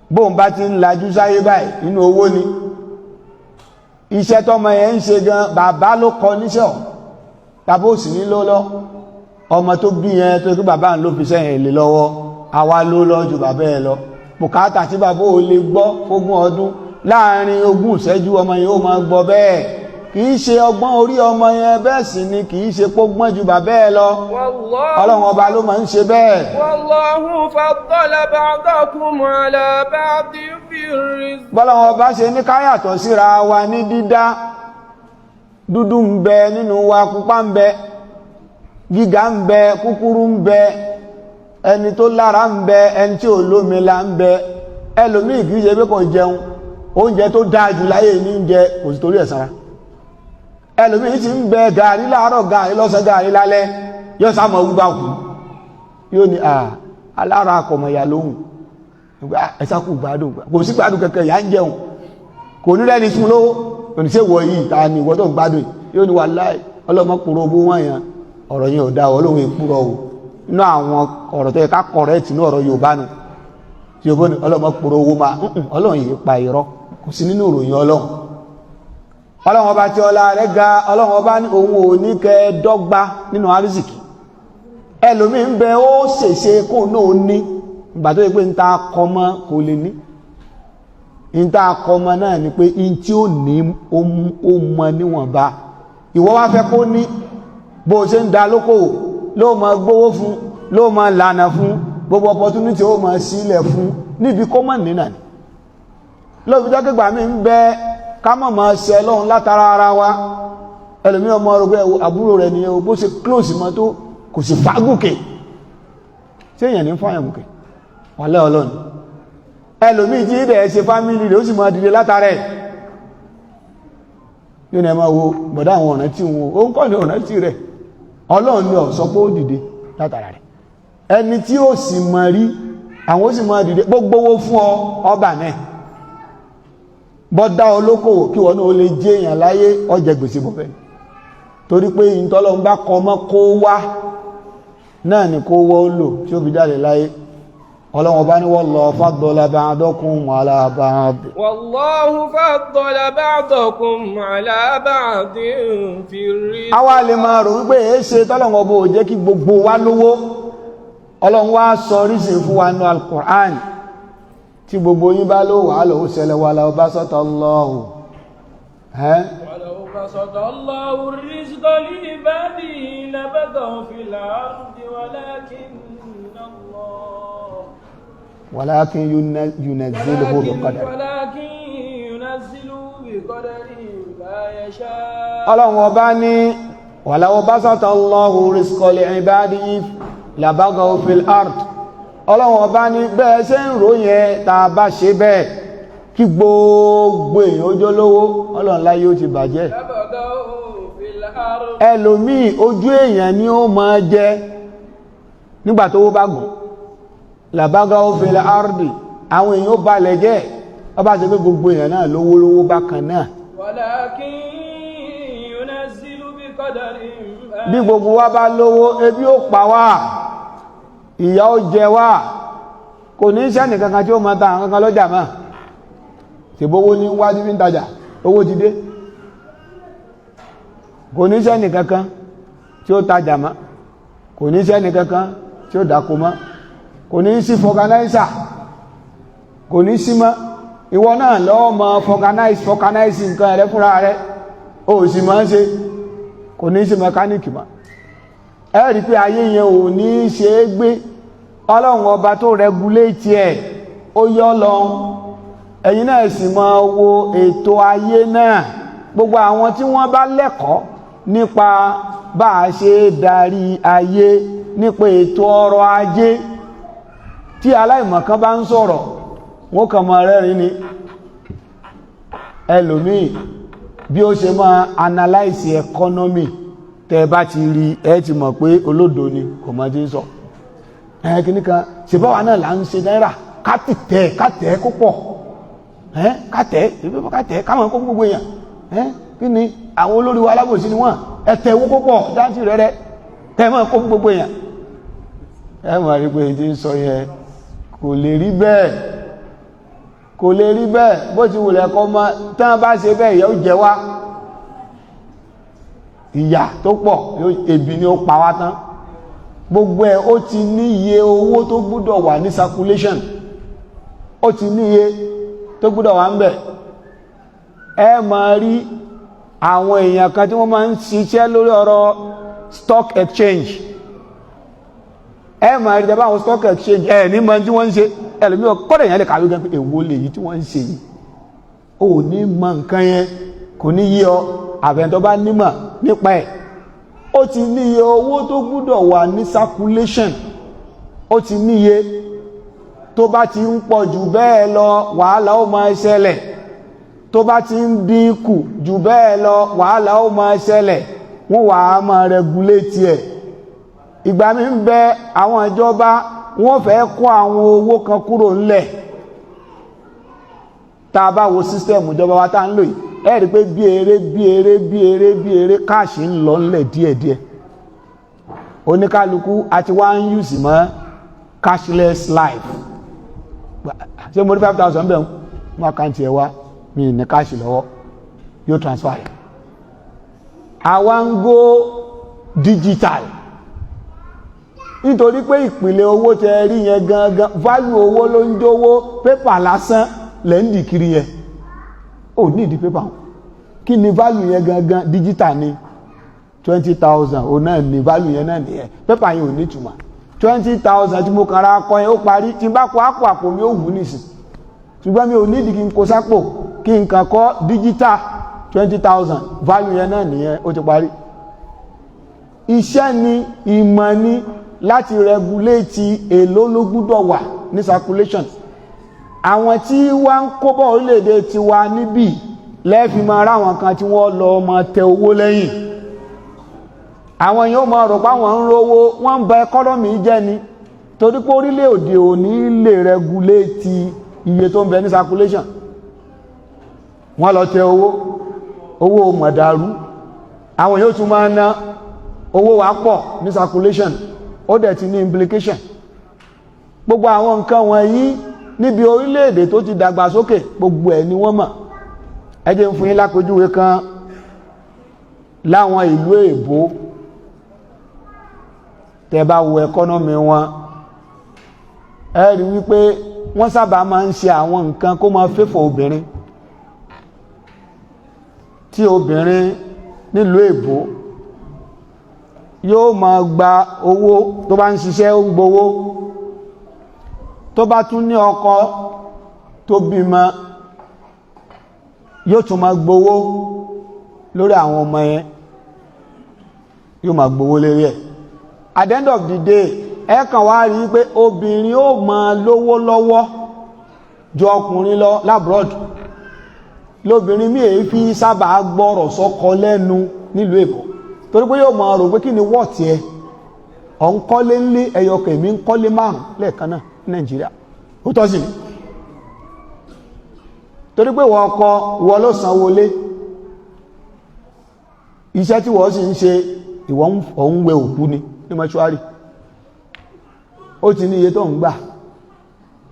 bóun bá ti ń lajú sáyé báyìí nínú owó ni. iṣẹ́ tọ́mọ yẹn ń ṣe gan bàbá ló kọ níṣẹ́ ọ̀, bàbá ò sì ní ló lọ. ọmọ tó bí yẹn tó kí bàbá ń ló fi sẹ́yìn lè lọ́wọ́, àwa ló lọ jù bàbá ẹ lọ bùkátà tí bàbá ò lè gbọ́ fógún ọdún láàrin ogún ìṣẹ́jú ọmọ yẹn ó máa gbọ́ bẹ́ẹ̀ kìí ṣe ọgbọ́n orí ọmọ yẹn bẹ́ẹ̀ sì ni kìí ṣe pógbọ́n ju bàbá ẹ lọ ọlọ́run ọba ló máa ń ṣe bẹ́ẹ̀. wallahu faddala ba'dakum ala ba'din fi rizq. bọ́lọ́run ọba ṣe ní ká yàtọ̀ síra wa ní dídá dúdú ń bẹ nínú wa pupa ń bẹ gíga ń bẹ kúkúrú ń bẹ ẹni tó lára ń bẹ ẹni tí ò lómi la ń bẹ ẹlòmíì kìí ṣe pé kò jẹun oúnjẹ tó dáa jù láyé ní jẹ kò sí torí ẹ̀ sára ẹlòmíì ti ń bẹ gàrí láàárọ̀ gàrí lọ́sàn gàrí lálẹ́ yóò sáàmọ̀ wúgbà kú yóò ní alára akọ̀mọ̀yà lóhùn ẹ̀sákù gbádùn kò sí gbádùn kẹ̀kẹ́ ìyá ń jẹun kò ní lẹ́ni fún lówó kò ní sèwọ̀ yìí ta ni ìwọ́n tó ń gbádùn yóò ní wallahi ọlọ́mọkùnrin owó wọ́n yẹn ọ̀rọ̀ yẹn ò dá ọlọ́run ìpúrọ̀ o inú àwọn ọ̀rọ̀ tó yẹ ká kọ̀rẹ́ẹ̀tì ní ọ̀rọ̀ Yorùbá nu tí Yorùbá ní ọlọ́mọkùnrin owó máa ọlọ́run yìí pa irọ́ kò sí nínú ìròyìn ọlọ́run ọba tí ọlá rẹ̀ ga ọlọ́run ọba ní òun ò ní kẹ́ dọ́gba nínú àrísìkì ẹlòmí ń bẹ ó ṣèṣe kó náà ní ìgbà tó yẹ pé ń ta kọmọ kò lè ní ń ta kọmọ náà ni pé in tí ó ní ó mọ níwọ̀nba ìwọ wá fẹ́ kó ní bó ṣe ń da lókòwò ló mọ gbówó fún ló mọ lànà fún gbogbo opportunity ó mọ sílẹ̀ fún níbi kó mọ̀ nínà ni lóbi jọ́kẹ́gbà mi ń bẹ kámọ̀ máa ṣe lọ́hun látara ara wa ẹlòmí ọmọ ọrọ̀gbẹ́ àbúrò rẹ̀ ni bó ṣe close mọ́ tó kò sì fagúkè tí èyàn ní fáyàmùkè wàlẹ́ ọlọ́ni ẹlòmí tí ìdẹ̀ ṣe fámílì rẹ̀ ó sì máa dìde látara ẹ̀ yóò ní ẹ máa wo bọ̀dá àwọn ọ̀nà tí wọn ó ń kọ́ ní ọ̀nà tí rẹ̀ ọlọ́run ni ó sọ pé ó dìde látara rẹ̀ ẹni tí ó sì máa rí àwọn ó sì máa dìde gbogbo fún ọba náà bọ́dá olókòwò kí wọ́n náà lè jẹ́ èèyàn láyé ọjẹ́ gbèsè bọ̀fẹ́ torí pé ìntọ́lọ́run bá kọ mọ́ kó wá náà ni kó wọ́ lò tí ó fi jáde láyé ọlọ́run ọba ní wallahu faddala ba'dakum ala ba'd wallahu faddala ba'dakum ala ba'din fi rizq. àwa lè máa rò wípé èéṣe tọ́lọ́run ọba ò jẹ́ kí gbogbo wa lówó ọlọ́run wá sọ rísìn fún wa nínú al-Qur'an tí gbogbo yín bá ló wà lóò ṣẹlẹ̀ wà láwọ́ bá sọ́tọ̀ Allahu walakin yunazziluhu biqadar ọlọ́run ọba ní walaw basata Allahu rizqa li ibadihi labaghaw fil ard ọlọ́run ọba ní bẹ́ẹ̀ ṣe ń ròyìn tá a bá ṣe bẹ́ẹ̀ kí gbogbo èèyàn ojú olówó ọlọ́run láyé ó ti bàjẹ́ ẹlòmíì ojú èèyàn ni ó máa jẹ nígbà tó bá gùn labagaw fil ardi àwọn èèyàn ó balẹ̀ jẹ́ ọba ṣe pé gbogbo èèyàn náà lówó bákan náà walakin yunazzilu biqadarin bí gbogbo wa bá lówó ebi ó pa wá ìyà ó jẹ wá kò ní iṣẹ́ nìkankan tí ó máa ta àkankan lọ́jà máa ṣèbówó ní wájú ní ìtajà owó ti dé kò ní iṣẹ́ nìkankan tí ó tajà máa kò ní iṣẹ́ nìkankan tí ó dákó máa kò ní sí fọganáísà kò ní sí mọ́ ìwọ náà lọ́wọ́ mọ́ fọganáísì nǹkan rẹ fúnra rẹ ó sì máa ń ṣe kò ní sí mẹkáníkì máa ẹ̀rí pé ayé yẹn ò ní ṣe é gbé ọlọ́run ọba tó rẹguléètì ẹ̀ ó yọ́ lọ ẹ̀yin náà sì máa wo ètò ayé náà gbogbo àwọn tí wọ́n bá lẹ́kọ̀ọ́ nípa bá a ṣe darí ayé nípa ètò ọrọ̀ ajé tí aláìmọ̀kan bá ń sọ̀rọ̀ wọ́n kàn máa rẹ́rìn ni ẹlòmíì bí ó ṣe máa analyze economy tẹ́ bá ti rí ẹ ti mọ̀ pé olódo ni kò mọ̀ tí ń sọ kìíní kan ṣe báwa náà là ń ṣe náírà kátẹ̀ kó pọ̀ kátẹ̀ káwọn kó gbogbo èèyàn kí ni àwọn olórí wa alábòsí ni wọ́n ẹ̀tẹ̀ owó kó pọ̀ dáńtì rẹ̀rẹ̀ tẹ́ mọ̀ kó gbogbo èèyàn ẹ mọ̀ rí pé tí ń sọ yẹn kò lè rí bẹ́ẹ̀ bó ti wùlẹ̀ kọ́ mọ́ tán bá ṣe bẹ́ẹ̀ yóò jẹ wá ìyà tó pọ̀ ebi ni ó pa wá tán gbogbo ẹ̀ ó ti ní iye owó tó gbúdọ̀ wà ní circulation, ó ti ní iye tó gbúdọ̀ wà ń bẹ̀. ẹ máa rí àwọn èèyàn kan tí wọ́n máa ń ṣiṣẹ́ lórí ọ̀rọ̀ stock exchange, ẹ máa rí jẹ́ báwọn stock exchange ẹ̀ ní mọ̀ tí wọ́n ń ṣe, ẹlòmíì kọ́dọ̀ èèyàn lè kàwé gan pé èwo lè yí tí wọ́n ń ṣe yìí, ò ní mọ̀ nǹkan yẹn, kò ní yí ọ àbẹ̀ntọ́ bá nímọ̀ nípa ẹ̀. ó ti níye owó tó gbúdọ̀ wà ní circulation, ó ti níye tó bá ti ń pọ̀ jù bẹ́ẹ̀ lọ wàhálà ó máa ṣẹlẹ̀, tó bá ti ń dínkù jù bẹ́ẹ̀ lọ wàhálà ó máa ṣẹlẹ̀, wọ́n wà á máa regulate ẹ̀. ìgbà mi ń bẹ àwọn ìjọba wọ́n fẹ́ kó àwọn owó kan kúrò ńlẹ̀. tá a bá wo system ìjọba wa tá ń lò yìí, ẹ rí pé bí eré káàṣì ń lọ ńlẹ̀ díẹ̀díẹ̀. oníkálukú àti wá ń use mọ́ cashless life. ṣé mo rí 5,000 bẹ́ẹ̀ mú àkáǹtì ẹ̀ wá, mi ní káàṣì lọ́wọ́, yóò transfer ẹ̀. àwa ń go digital nítorí pé ìpìlẹ̀ owó tẹ rí yẹn gangan, value owó ló ń jówó, pépà lásán lẹ́ ń dì kiri yẹn, ò ní ìdí pépà. kí ni value yẹn gangan? digital ni 20,000, ò náà ní value yẹn náà nìyẹn, pépà yẹn ò ní ìtumọ̀. 20,000 tí mo kàn ra kọ yẹn ó parí, tí n bá kó àpò mi ó wù nísìn, ṣùgbọ́n mi ò ní ìdí kí n kó sápò, kí n kàn kọ́ digital 20,000, value yẹn náà nìyẹn, ó ti parí. iṣẹ́ ni, ìmọ̀ ni láti regulate èlò ló gbúdọ̀ wà ní circulation. àwọn tí wọ́n ń kó bọ̀ orílẹ̀-èdè tiwa níbí lẹ́ẹ̀fì máa ráwọn kan tí wọ́n lọ máa tẹ owó lẹ́yìn. àwọn yóò máa rò páwọn ń rówó, wọ́n ń ba ẹkọ́nọ́mì jẹ́ ni, torí pé orílẹ̀-èdè ò ní lè regulate iye tó ń bẹ ní circulation. wọ́n lọ tẹ owó mọ̀dàrú, àwọn yóò tún máa ná owó wa pọ̀ ní circulation, ó dẹ̀ ti ní implication. gbogbo àwọn nǹkan wọ̀nyí níbi orílẹ̀-èdè tó ti dàgbà sókè, gbogbo ẹ̀ ni wọ́n mọ̀. ẹ jẹ́ ń fún yín lápèjúwe kan láwọn ìlú èbó. tẹ́ bá wo ẹkọ́nọ́mì wọn, ẹ rí wípé wọ́n sábà máa ń ṣe àwọn nǹkan kó máa fẹ́fọ̀ obìnrin. tí obìnrin nílùú èbó yóò máa gba owó, tó bá ń ṣiṣẹ́ ó ń gbowó, tó bá tún ní ọkọ tó bímọ yóò tún máa gbowó lórí àwọn ọmọ yẹn, yóò máa gbowó lérí ẹ̀. at the end of the day ẹ kàn wá rí pé obìnrin ó máa lówó lọ́wọ́ ju ọkùnrin lọ labroad. lóbìnrin mi èyí fi sábà gbọ́rọ̀ sọ́kọ lẹ́nu nílùú èbó, torí pé yóò máa rò pé kí ni wọ́ọ̀tì ẹ, ọ̀ ń kọ́lé ńlé ẹyọkọ̀, èmi ń kọ́lé 5 lẹ́ẹ̀kan náà ní Nàìjíríà, ó tọ́ sí mi. torí pé wọ́n ọkọ wọ́n ló sanwó lé, iṣẹ́ tí wọ́n sì ń ṣe ìwọ̀n òun wẹ òkú ni ní mọ́ṣúárì, ó ti ní iye tó ń gbà.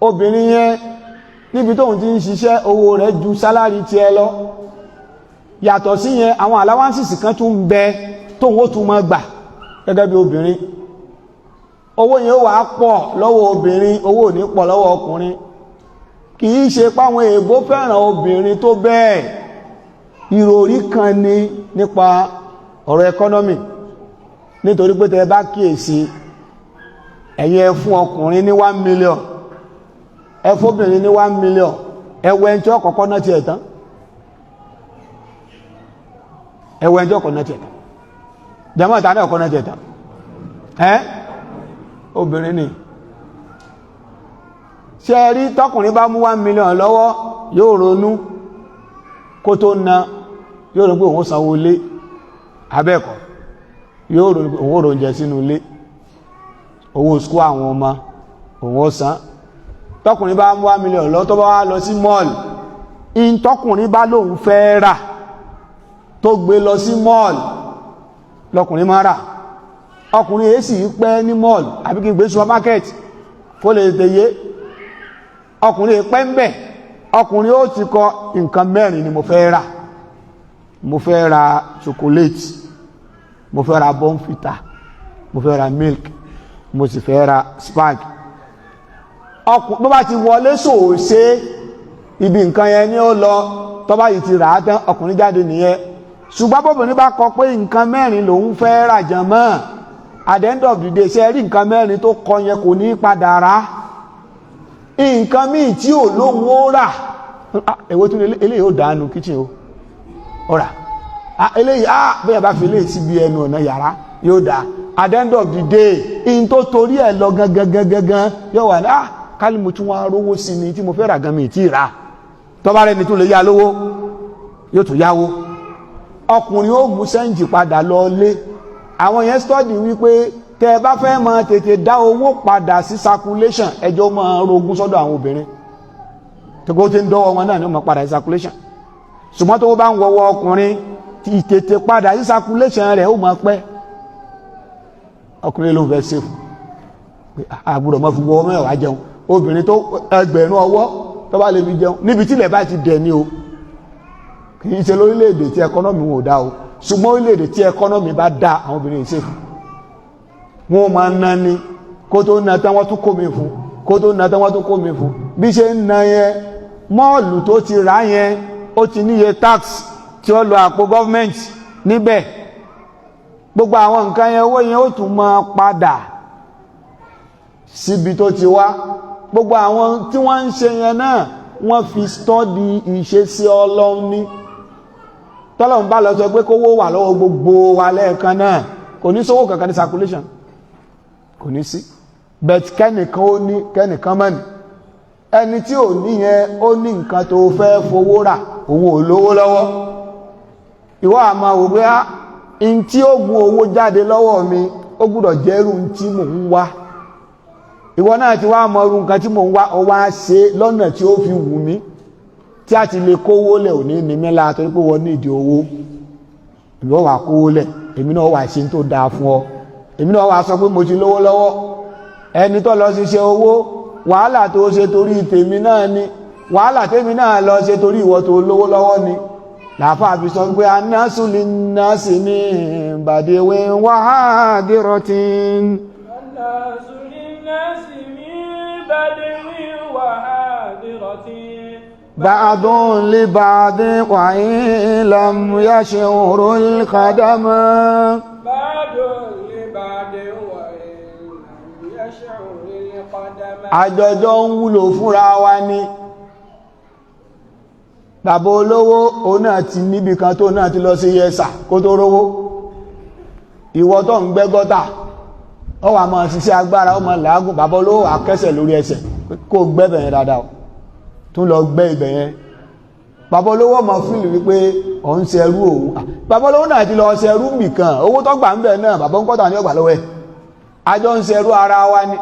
obìnrin yẹn níbi tóun ti ń ṣiṣẹ́ owó rẹ̀ ju sálárì tiẹ̀ lọ. yàtọ̀ sí yẹn àwọn aláwánsìsì kan tún ń bẹ tóun ó tún máa gbà gẹ́gẹ́ bí obìnrin. owó yẹn ó wà pọ̀ lọ́wọ́ obìnrin, owó ò ní pọ̀ lọ́wọ́ ọkùnrin. kì í ṣe páwọn èèbó fẹ́ràn obìnrin tó bẹ́ẹ̀, ìròrí kan ni nípa ọ̀rọ̀ ẹkọ́nọ́mì. nítorí pé tẹ́ bá kíyèsí, ẹ̀yin ẹ fún ọkùnrin ní 1 million, ẹ fóbìnrin ní 1 million, ẹwọ ẹni tí ó kọ́kọ́ náà ti ẹ̀ tán, ẹwọ ẹni tí ó kọ́kọ́ náà ti ẹ̀ tán, jẹ́mọ́ ìta náà kọ́ náà ti ẹ̀ tán, obìnrin ni. ṣe rí tọkùnrin bá mú 1 million lọ́wọ́, yóò ronú kó tó na, yóò ronú pé òun sanwó lé abẹ́ẹ̀kọ́, yóò ronú pé òun ròǹjẹ sínú ilé, owó skú àwọn ọmọ òun ó san. tọkùnrin bá mú 1 million lọ, tó bá wá lọ sí mall, in tọkùnrin bá lóun fẹ́ rà tó gbé lọ sí mall lọkùnrin máa rà. ọkùnrin èé sì pẹ́ ní mall àbí kí n gbé supermarket kó lè tẹ̀yé. ọkùnrin èé pẹ́ ń bẹ̀, ọkùnrin ó ti kọ nǹkan 4 ni mo fẹ́ rà. mo fẹ́ ra chocolate, mo fẹ́ ra bonfita, mo fẹ́ ra milk, mo sì fẹ́ ra spark. Bó bá ti wọlé sòòṣe ibi nǹkan yẹn ni ó lọ, tó bá yìí ti rà á tán ọkùnrin jáde nìyẹn. Ṣùgbọ́n bóbìnrin bá kọ pé nǹkan mẹ́rin lòun fẹ́ rà jàmọ́, at the end of the day ṣe rí nǹkan mẹ́rin tó kọ yẹn kò ní padà rà. Nǹkan míì tí ò lóhun ó rà, èwo tún eléyìí ó dànù kitchen o, ó rà. Eléyìí bẹ́ẹ̀ bá fi eléyìí síbi ẹnu ọ̀nà yàrá yóò dà. At the end of the day in tó torí ẹ̀ lọ gangan yóò wà ní kálí mo tún wá rówó sí ni tí mo fẹ́ rà gan mi tí rà. Tọ́ba rẹ̀ ni tún lè yá lówó yóò tún yáwó. Ọkùnrin ó mú sẹ́ǹjì padà lọ lé. Àwọn yẹn study wípé tẹ́ ẹ bá fẹ́ máa tètè dá owó padà sí circulation, ẹjọ́ máa rogún sọ́dọ̀ àwọn obìnrin tó kó tí ń dọ́wọ́ wọn náà ní ó máa padà sí circulation. Ṣùgbọ́n tó bá ń wọ́wọ́ ọkùnrin tí tètè padà sí circulation rẹ̀ ó máa pẹ́. Ọkùnrin ló ń fẹ́ sèfù àgbùdọ̀ mọ́ fi wọ́ mẹ́wàá jẹun, obìnrin tó ẹgbẹ̀rún ọwọ́ tó bá lè fi jẹun níbi tí ilẹ̀ bá ti dẹ̀ ní o. Kì í ṣe lórílẹ̀-èdè tí ẹkọ́nọ́mì wọn ò dá o, ṣùgbọ́n orílẹ̀-èdè tí ẹkọ́nọ́mì bá dá àwọn obìnrin ìṣèfù wọn máa ń ná ní kó tó ná tán wọ́n tún kó mi fún, kó tó ná tán wọ́n tún kó mi fún. Bí ṣe ń ná yẹn, mọ́ọ̀lù tó ti rà yẹn ó ti níye tax tí ó lọ àpò gọ́ọ̀mẹ̀ntì níbẹ̀. Gbogbo àwọn nǹkan yẹn owó yẹn ó tún máa padà síbi tó ti wá. Gbogbo àwọn tí wọ́n ń ṣe yẹn náà wọ́n fi stọ́dì ìṣesí Ọlọ́run ní. Tọ́lọ́run bá lọ sọ pé kówó wà lọ́wọ́ gbogbo wa lẹ́ẹ̀kan náà, kò ní sówó kankan ní circulation, kò ní sí. But kẹ́nìkan ó ní kẹ́nìkan mọ́ ni. Ẹni tí ò ní yẹn ó ní nǹkan tó fẹ́ fowó rà, òun ò lówó lọ́wọ́. Ìwọ àmọ́ wò pé in tí ó mú owó jáde lọ́wọ́ mi ó gbọ́dọ̀ jẹ́rù tí mò ń wá. Ìwọ náà ti wá mọ̀rú nǹkan tí mò ń wá, ó wá ṣe lọ́nà tí ó fi wù mí, tí a ti lè kówó lẹ̀ òní ní mẹ́la torí pé wọ́n ní ìdí owó. Èmi wà kówó lẹ̀, èmi náà wà ṣe tó dáa fún ọ, èmi náà wà sọ pé mo ti lówó lọ́wọ́. Ẹni tó lọ ṣiṣẹ́ owó, wàhálà tó ṣe torí tèmi náà ni, wàhálà tèmi náà lọ ṣe torí ìwọ tó lówó lọ́wọ́ ni. Làáfà fi sọ pé anásù lè ná sí ní bàdéwé wàhádìrọ̀tín. Anásù lè ná sí ní bàdéwé wàhádìrọ̀tín. Ba'dun li ba'din wa in lam yash'urul qadama. Ba'dun li ba'din wa in lam yash'urul qadama. Àjọjọ́ ń wúlò fúnra wa ni. Bàbá olówó òun náà ti níbi kan tó náà ti lọ sí yẹsà kó tó rówó. Ìwọ tó ń gbẹ́ gọ́tà ó wà máa ṣiṣẹ́ agbára, ó máa làágùn. Bàbá olówó àkẹ́sẹ̀ lórí ẹsẹ̀ kó gbẹ́ bẹ̀yẹn dáadáa tún lọ gbẹ́ ibẹ̀ yẹn. Bàbá olówó máa fíìlì wípé òun ṣe ẹrú òun. Bàbá olówó náà ti lọ ṣe ẹrú nìkan, owó tó gbà ń bẹ̀ náà bàbá ń kọ́ta ní ọgbà lọ́wọ́ ẹ̀. Àjọ ń ṣe ẹrú ara wa ni.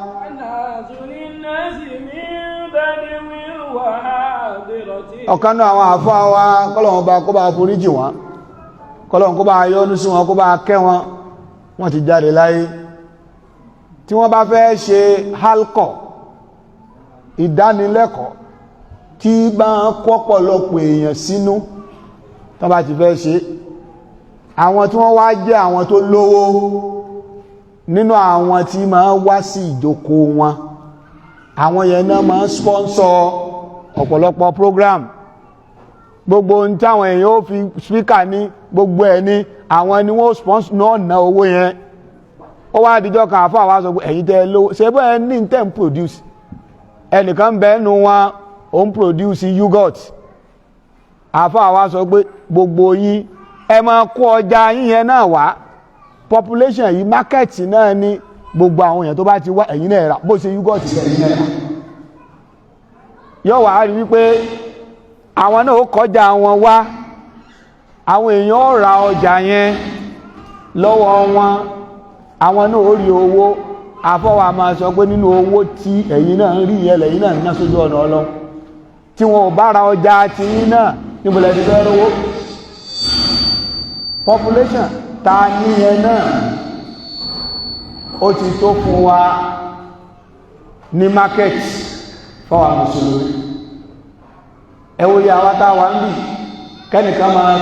Ọ̀kan náà àwọn àfáà wa kọ́lọ̀wọ́n bá kó bá foríjì wọn, kọ́lọ̀wọ́n kó bá yọ́nú sí wọn, kó bá kẹ́ wọn, wọ́n ti jáde láyé. Tí wọ́n bá fẹ́ ṣe halkọ̀, ìdánilẹ́kọ̀ọ́ tí bá ń kọ́pọ̀lọpọ̀ èèyàn sínú, tó bá ti fẹ́ ṣe, àwọn tí wọ́n wá jẹ́ àwọn tó lówó nínú àwọn tí máa wá sí ìjókòó wọn, àwọn yẹn náà máa sponsor ọ̀pọ̀lọpọ̀ program. Gbogbo ohun tí àwọn èèyàn ó fi speaker ní gbogbo ẹ̀ ní àwọn ni wọ́n sponsor náà ná owó yẹn. Ó wá díjọ́ kan àfáà wá sọ pé ẹ̀yin tẹ́ lówó ṣe bẹ́ẹ̀ ní tẹ́ ń produce. Ẹnìkan bẹ́ẹ̀ nù wọn ó ń produce yogurt. Àfáà wá sọ pé gbogbo yín ẹ máa kó ọjà yín yẹn náà wá. Population yìí market náà ní gbogbo àwọn èèyàn tó bá ti wá ẹ̀yin náà rà bó ṣe yogurt ẹ̀yin náà rà. Yóò wá rí wípé àwọn náà ó kọjá wọn wá, àwọn èèyàn ó ra ọjà yẹn lọ́wọ́ wọn, àwọn náà ó rí owó. Àfọwà máa sọ pé nínú owó tí ẹ̀yin náà ń rí yẹn lẹ́yìn náà ná sójú ọ̀nà Ọlọ́run. Tí wọn ò bá ra ọjà ti yín náà níbo lẹ ti fẹ́ rówó. Population ta ní yẹn náà ó ti tó fún wa ní market fọwà mùsùlùmí. Ẹwọ yà wá tá wà ń bì kẹ́nìkan máa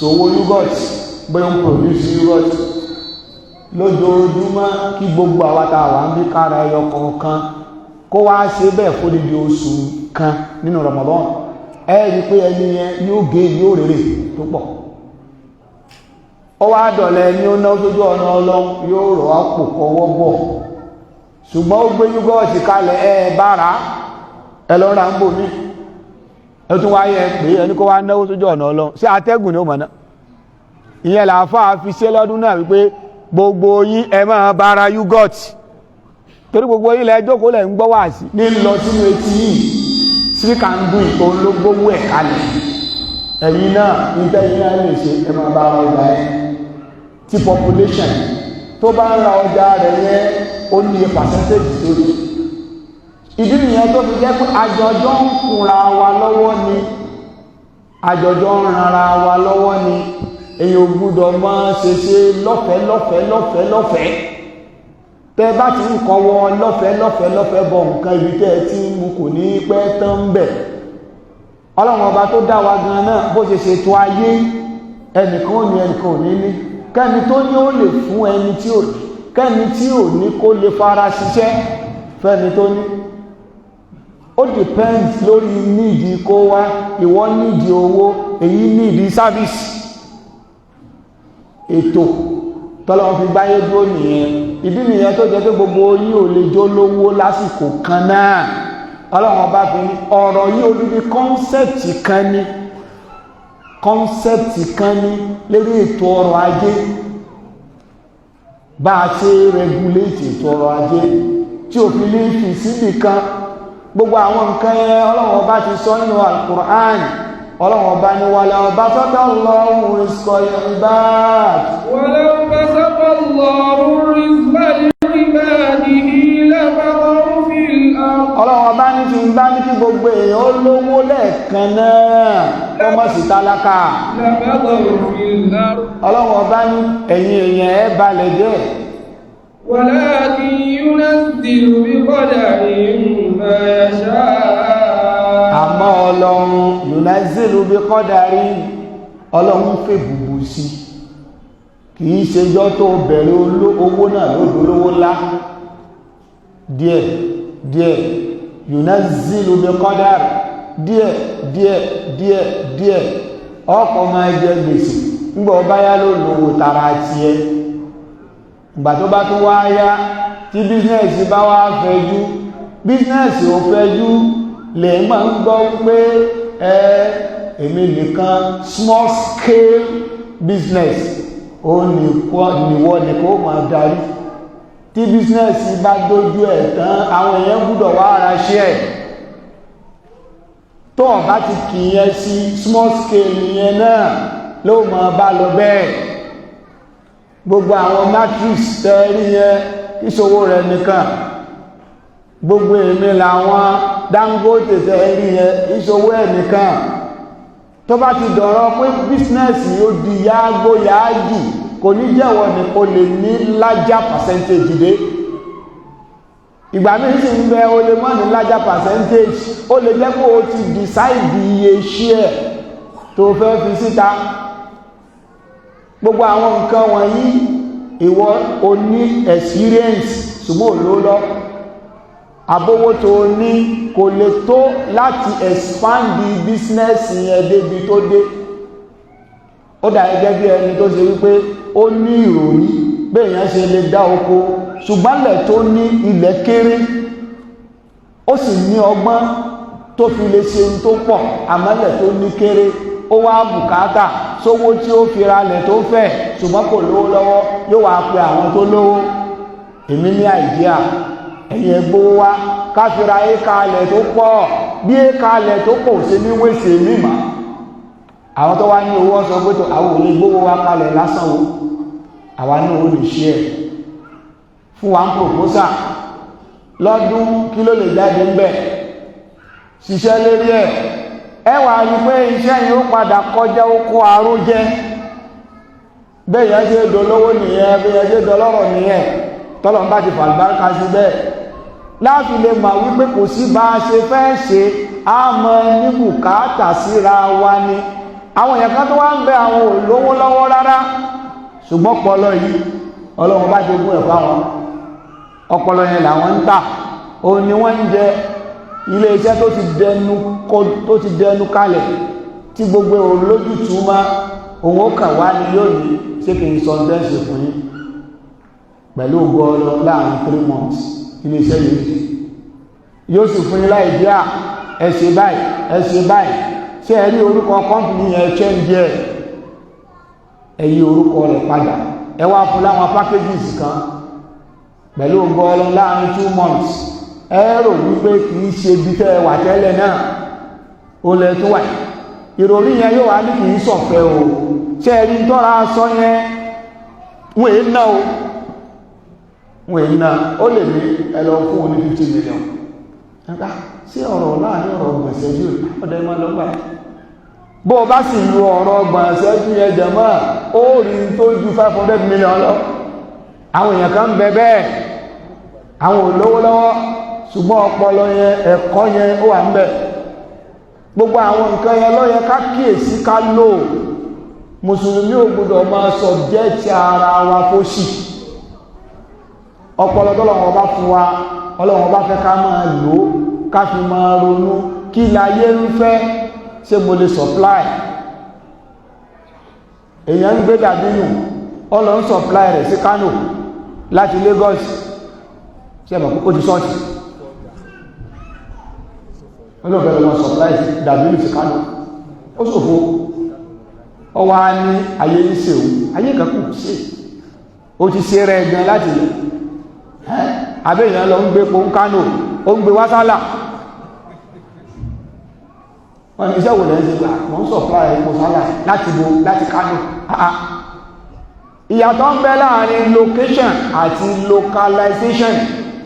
ṣòwò yogurt bóyá ń produce yogurt lójoojúmọ́ kí gbogbo àwátà wà ń bí kára ẹyọ kọ̀ọ̀kan kó wá ṣe bẹ́ẹ̀ fódìdí oṣù kan nínú Ramadan ẹ rí pé ẹni yẹn yóò rèrè tó pọ̀. Ó wá dọ̀lẹ́ ní ó náà sójú ọ̀nà Ọlọ́run yóò rọ̀ ápò kọwọ́ bọ̀, ṣùgbọ́n ó gbé yúgọ́ọ̀tì kalẹ̀ bára ẹlọ́ra ń bò ní ẹ tún wáyé pé ẹni kó wá náwó sójú ọ̀nà Ọlọ́run sí atẹ́gùn ní ó mọ̀ná. Ìyẹn làáfáà fi ṣe lọ́dún náà wípé gbogbo yín ẹ máa bára yúgọ́ọ̀tì torí gbogbo yín lẹ jókòó lẹ̀ ń gbọ́ wá sí ní lọ sínú etí yìí síríkà ń dún ìtò ló gbówó ẹ̀ kalẹ̀. Ẹ̀yin náà ní tẹ́yìn náà lè ṣe ẹ máa bára ọjà ẹ̀ tí population tó bá ń ra ọjà rẹ̀ yẹn ó ní iye percentage lórí. Ìdí nìyẹn tó fi jẹ́ pé àjọjọ́ ń kúnra wa lọ́wọ́ ni àjọjọ́ ń ranra wa lọ́wọ́ ni èyí ò gbúdọ̀ máa ṣe lọ́fẹ̀ẹ́ tẹ́ bá ti ń kọ́ wọn lọ́fẹ̀ẹ́ bọ̀ nǹkan ibi tẹ́ tí mú kò ní pẹ́ tán bẹ̀. Ọlọ́run ọba tó dá wa gan náà bó ṣe ṣètò ayé ẹnìkan ò ní kẹ́ni tó ní ó lè fún ẹni tí ò ní kẹ́ni tí ò ní kó lè fara ṣiṣẹ́ fẹ́ni tó ní. Ó depends lórí nídìí kó wá, ìwọ nídìí owó, èyí nídìí service. Ètò tọ́lọ́wọ́n fi gbáyé dúró nìyẹn. Ìdí nìyẹn tó jẹ́ pé gbogbo yín ò lè jó lówó lásìkò kan náà. Ọlọ́run bá fi ọ̀rọ̀ yìí odidi kọ́nsẹ́ptì kan ní lérí ètò ọrọ̀ ajé, bá a ṣe regulate ètò ọrọ̀ ajé tí òfin ní fi síbì kan. Gbogbo àwọn nǹkan yẹn Ọlọ́run bá ti sọ nínú Al-Qur'an. Ọlọ́run bá ní walau basata Allahu rizqa li-ibad. Walau basata Allahu rizqa li-ibadihi labaghaw fil ard. Ọlọ́run bá ní kí gbogbo èèyàn ó lówó lẹ́ẹ̀kan náà tó mọ̀ sí tálákà. Labaghaw fil ard. Ọlọ́run bá ní ẹ̀yin èèyàn ẹ balẹ̀ jẹ́. Walakin yunazzilu biqadarin ma yasha. Àmọ́ Ọlọ́run yunazzilu biqadari, Ọlọ́run fẹ́ bùbù sí, kìí ṣejọ́ tó bẹ̀rẹ̀ owó náà lódolówó ńlá díẹ̀ yunazzilu biqadari díẹ̀ ọkọ̀ máa jẹ gbèsè nígbà ọba yá ló lówó tara tiẹ̀. Ìgbà tó bá tún wá yá tí bísínẹ̀sì bá wá fẹjú, bísínẹ̀sì ò fẹjú lè máa ń gbọ́ pé èmi nìkan small scale business ó níwọ́ nìkan ó máa darí. Tí business bá dójú ẹ̀ tán àwọn èèyàn gbúdọ̀ wá ara ṣe ẹ̀. Tó ọ̀bá ti kìíyẹn sí small scale yẹn náà ló máa bá lọ bẹ́ẹ̀. Gbogbo àwọn matrix tẹ́rí yẹn ìṣòwò rẹ̀ nìkan, gbogbo èmi làwọn Dangote tẹ́rí yẹn ìṣòwò ẹ̀ nìkan. Tó bá ti dọ̀rọ̀ pé bísínẹ́sì yóò di yáágbó yáájì kò ní jẹ́wọ́ ní o lè ní lájá percentage dé. Ìgbà míì sì ń bẹ o lè mọ́ ní lájá percentage, ó lè jẹ́ pé o ti decide iye share tó fẹ́ fi síta. Gbogbo àwọn nǹkan wọ̀nyí ìwọ o ní experience ṣùgbọ́n ò ló lọ. Àbówó tó ní kò lè tó láti expand the business yẹn débi tó dé. Ó dà gẹ́gẹ́ bí ẹni tó ṣe wípé ó ní ìròrí béèyàn ṣe lè dá oko, ṣùgbọ́n ilẹ̀ tó ní ilẹ̀ kéré, ó sì ní ọgbọ́n tó fi lè ṣe ohun tó pọ̀, àmọ́lẹ̀ tó ní kéré, ó wá bùkátà sówó tí ó fi ralẹ̀ tó fẹ̀ ṣùgbọ́n kò lówó lọ́wọ́, yóò wá pe àwọn tó lówó. Èmi ní àìdíà, ẹ̀yin ẹgbówó wá káfíra éka alẹ̀ tó pọ̀, bí éka alẹ̀ tó pọ̀ ṣe ní wéṣe mímọ̀. Àwọn tó wá ní owó sọ pé tó àwọn olè gbówó wá kalẹ̀ lásán o, àwa ní owó lè ṣe ẹ̀ fún wa ń proposal lọ́dún kí ló lè jáde ń bẹ̀, ṣiṣẹ́ lérí ẹ̀. Ẹ wá rí pé iṣẹ́ yìí ó padà kọjá oko àrùn jẹ. Bẹ́ẹ̀ yẹn ṣe dolówó nìyẹn, bẹ́ẹ̀ yẹn ṣe dọlọ́rọ̀ nìyẹn, tọ́lọ̀ ń bá ti fàlùbáríkà sí bẹ́ẹ̀. Láti lè mọ̀ wípé kò sí bá a ṣe fẹ́ ṣe, a mọ ní bùkátà síra wa ni. Àwọn èèyàn kan tó wá ń bẹ àwọn olówó lọ́wọ́ rárá, ṣùgbọ́n pọlọ yìí ọlọ́run bá jogún ẹ̀ fáwọn ọpọlọ yẹn làwọn ń tà òun ni wọ́n ń jẹ ilé iṣẹ́ tó ti dẹnu kalẹ̀ tí gbogbo òun lójútùú má òun ó kàn wá ní lónìí ṣé kì í sọ dẹ́sì fún yín pẹ̀lú ògo Ọlọ́run láàrin 3 months ilé iṣẹ́ yóò sì fún yín láì díà ẹ ṣe báyìí ṣé ẹ rí orúkọ kọ́mpìnì yẹn change ẹ yí orúkọ rẹ̀ padà ẹ wá fún láwọn packages kan pẹ̀lú ògo Ọlọ́run láàrin 2 months ẹ rò wípé kì í ṣe bí tẹ́ wà tẹ́lẹ̀ náà ó lẹ tó wà ìròrí yẹn yóò wá ní kì í sọ̀fẹ́ o ṣé ẹ rí tọ́ra sọ yẹn wọ́n èé ná o wọ́n èé ná ó lè ní ẹ lọ fún oní 50 million ẹ̀ka sí ọ̀rọ̀ láàrin ọ̀rọ̀ gbèsè jù ọ̀dọ̀ ẹ̀mọ́ lọ́gbà bó o bá sì lu ọ̀rọ̀ gbèsè jù yẹn jẹ̀mọ́ ó rí tó ju 500 million lọ àwọn èèyàn kan bẹ bẹ́ẹ̀ àwọn olówó lọ́wọ́ ṣùgbọ́n ọpọlọ yẹn ẹ̀kọ́ yẹn ó wà ń bẹ gbogbo àwọn nǹkan yẹn ló yẹ ká kíyèsí ká lò mùsùlùmí ò gbọdọ̀ máa subject ara wa fóṣì ọpọlọ tọ́lọ́run bá fún wa Ọlọ́run bá fẹ́ ká máa lò ó ká fi máa ronú kí láyé ń fẹ́ ṣé mo lè supply èèyàn ń gbé dàbínú Ọlọ́run supply rẹ̀ sí Kano láti Lagos ṣe mọ̀ ó ti sọ́ọ̀tì olóòfẹ́ lọ́wọ́ supply dàbínú sí Kano ó ṣòfò ọwá ní ayé ń ṣe òun ayé kankú sí ó ti ṣe rẹ̀ gan láti lè abẹ́yàn lọ ń gbé pọ̀ ń Kano ó ń gbé wásálà wọ́n ni iṣẹ́ wò lẹ́ ṣe gbà wọ́n supply epo sálà láti bo láti Kano ìyàtọ̀ ń bẹ láàrin location àti localization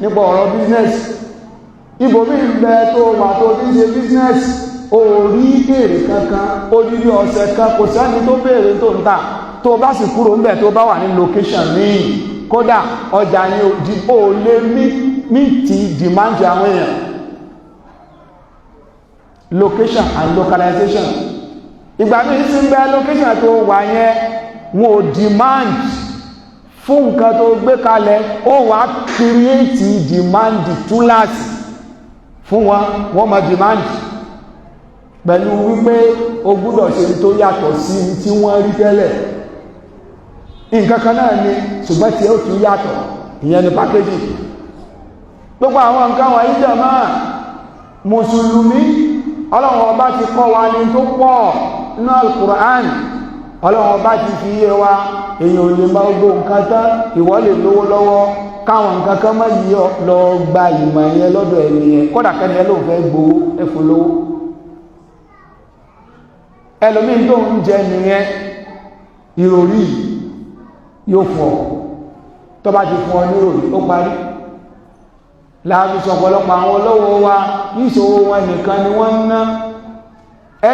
nípa ọ̀rọ̀ business ibòmí ń bẹ tó wà tó ti ṣe business orí èrè kankan odidi ọ̀sẹ̀ kan kò sẹ́ni tó béèrè tó ń tà tó bá sì kúrò ń bẹ̀ tó bá wà ní location míì kódà ọjà ní ó lè mìtì demand àwọn èèyàn location and localization ìgbà míì sí ń bẹ location tó wà yẹn wọn ò demand fún nǹkan tó gbé kalẹ̀ ó wá create demand túláàsì fún wọn máa demand pẹ̀lú wípé o gbúdọ̀ ṣe tó yàtọ̀ sí tí wọ́n rí tẹ́lẹ̀ nǹkan kan náà ni ṣùgbọ́n tí ó tún yàtọ̀ ìyẹn ni packaging gbogbo àwọn nǹkan wọ̀nyí jẹ́ máa mùsùlùmí Ọlọ́run ọba ti kọ́ wa ní tó pọ̀ nínú Al-Qur'an Ọlọ́run ọba ti fi yé wa èèyàn ò lè máa gbó nǹkan tán ìwọ lè lówó lọ́wọ́ káwọn nǹkan kan má yí lọ gba ìmọ̀ yẹn lọ́dọ̀ ẹnìyẹn kódà kẹ́ni ẹ ló fẹ́ gbowó ẹ̀fọ́ lówó ẹlòmíín tó ń jẹ nìyẹn ìròrí yóò fún ọ tó bá ti fún ọ ní ìròrí ó parí láàrín ọ̀pọ̀lọpọ̀ àwọn olówó wa ìṣòwò wọn nìkan ni wọ́n ń ná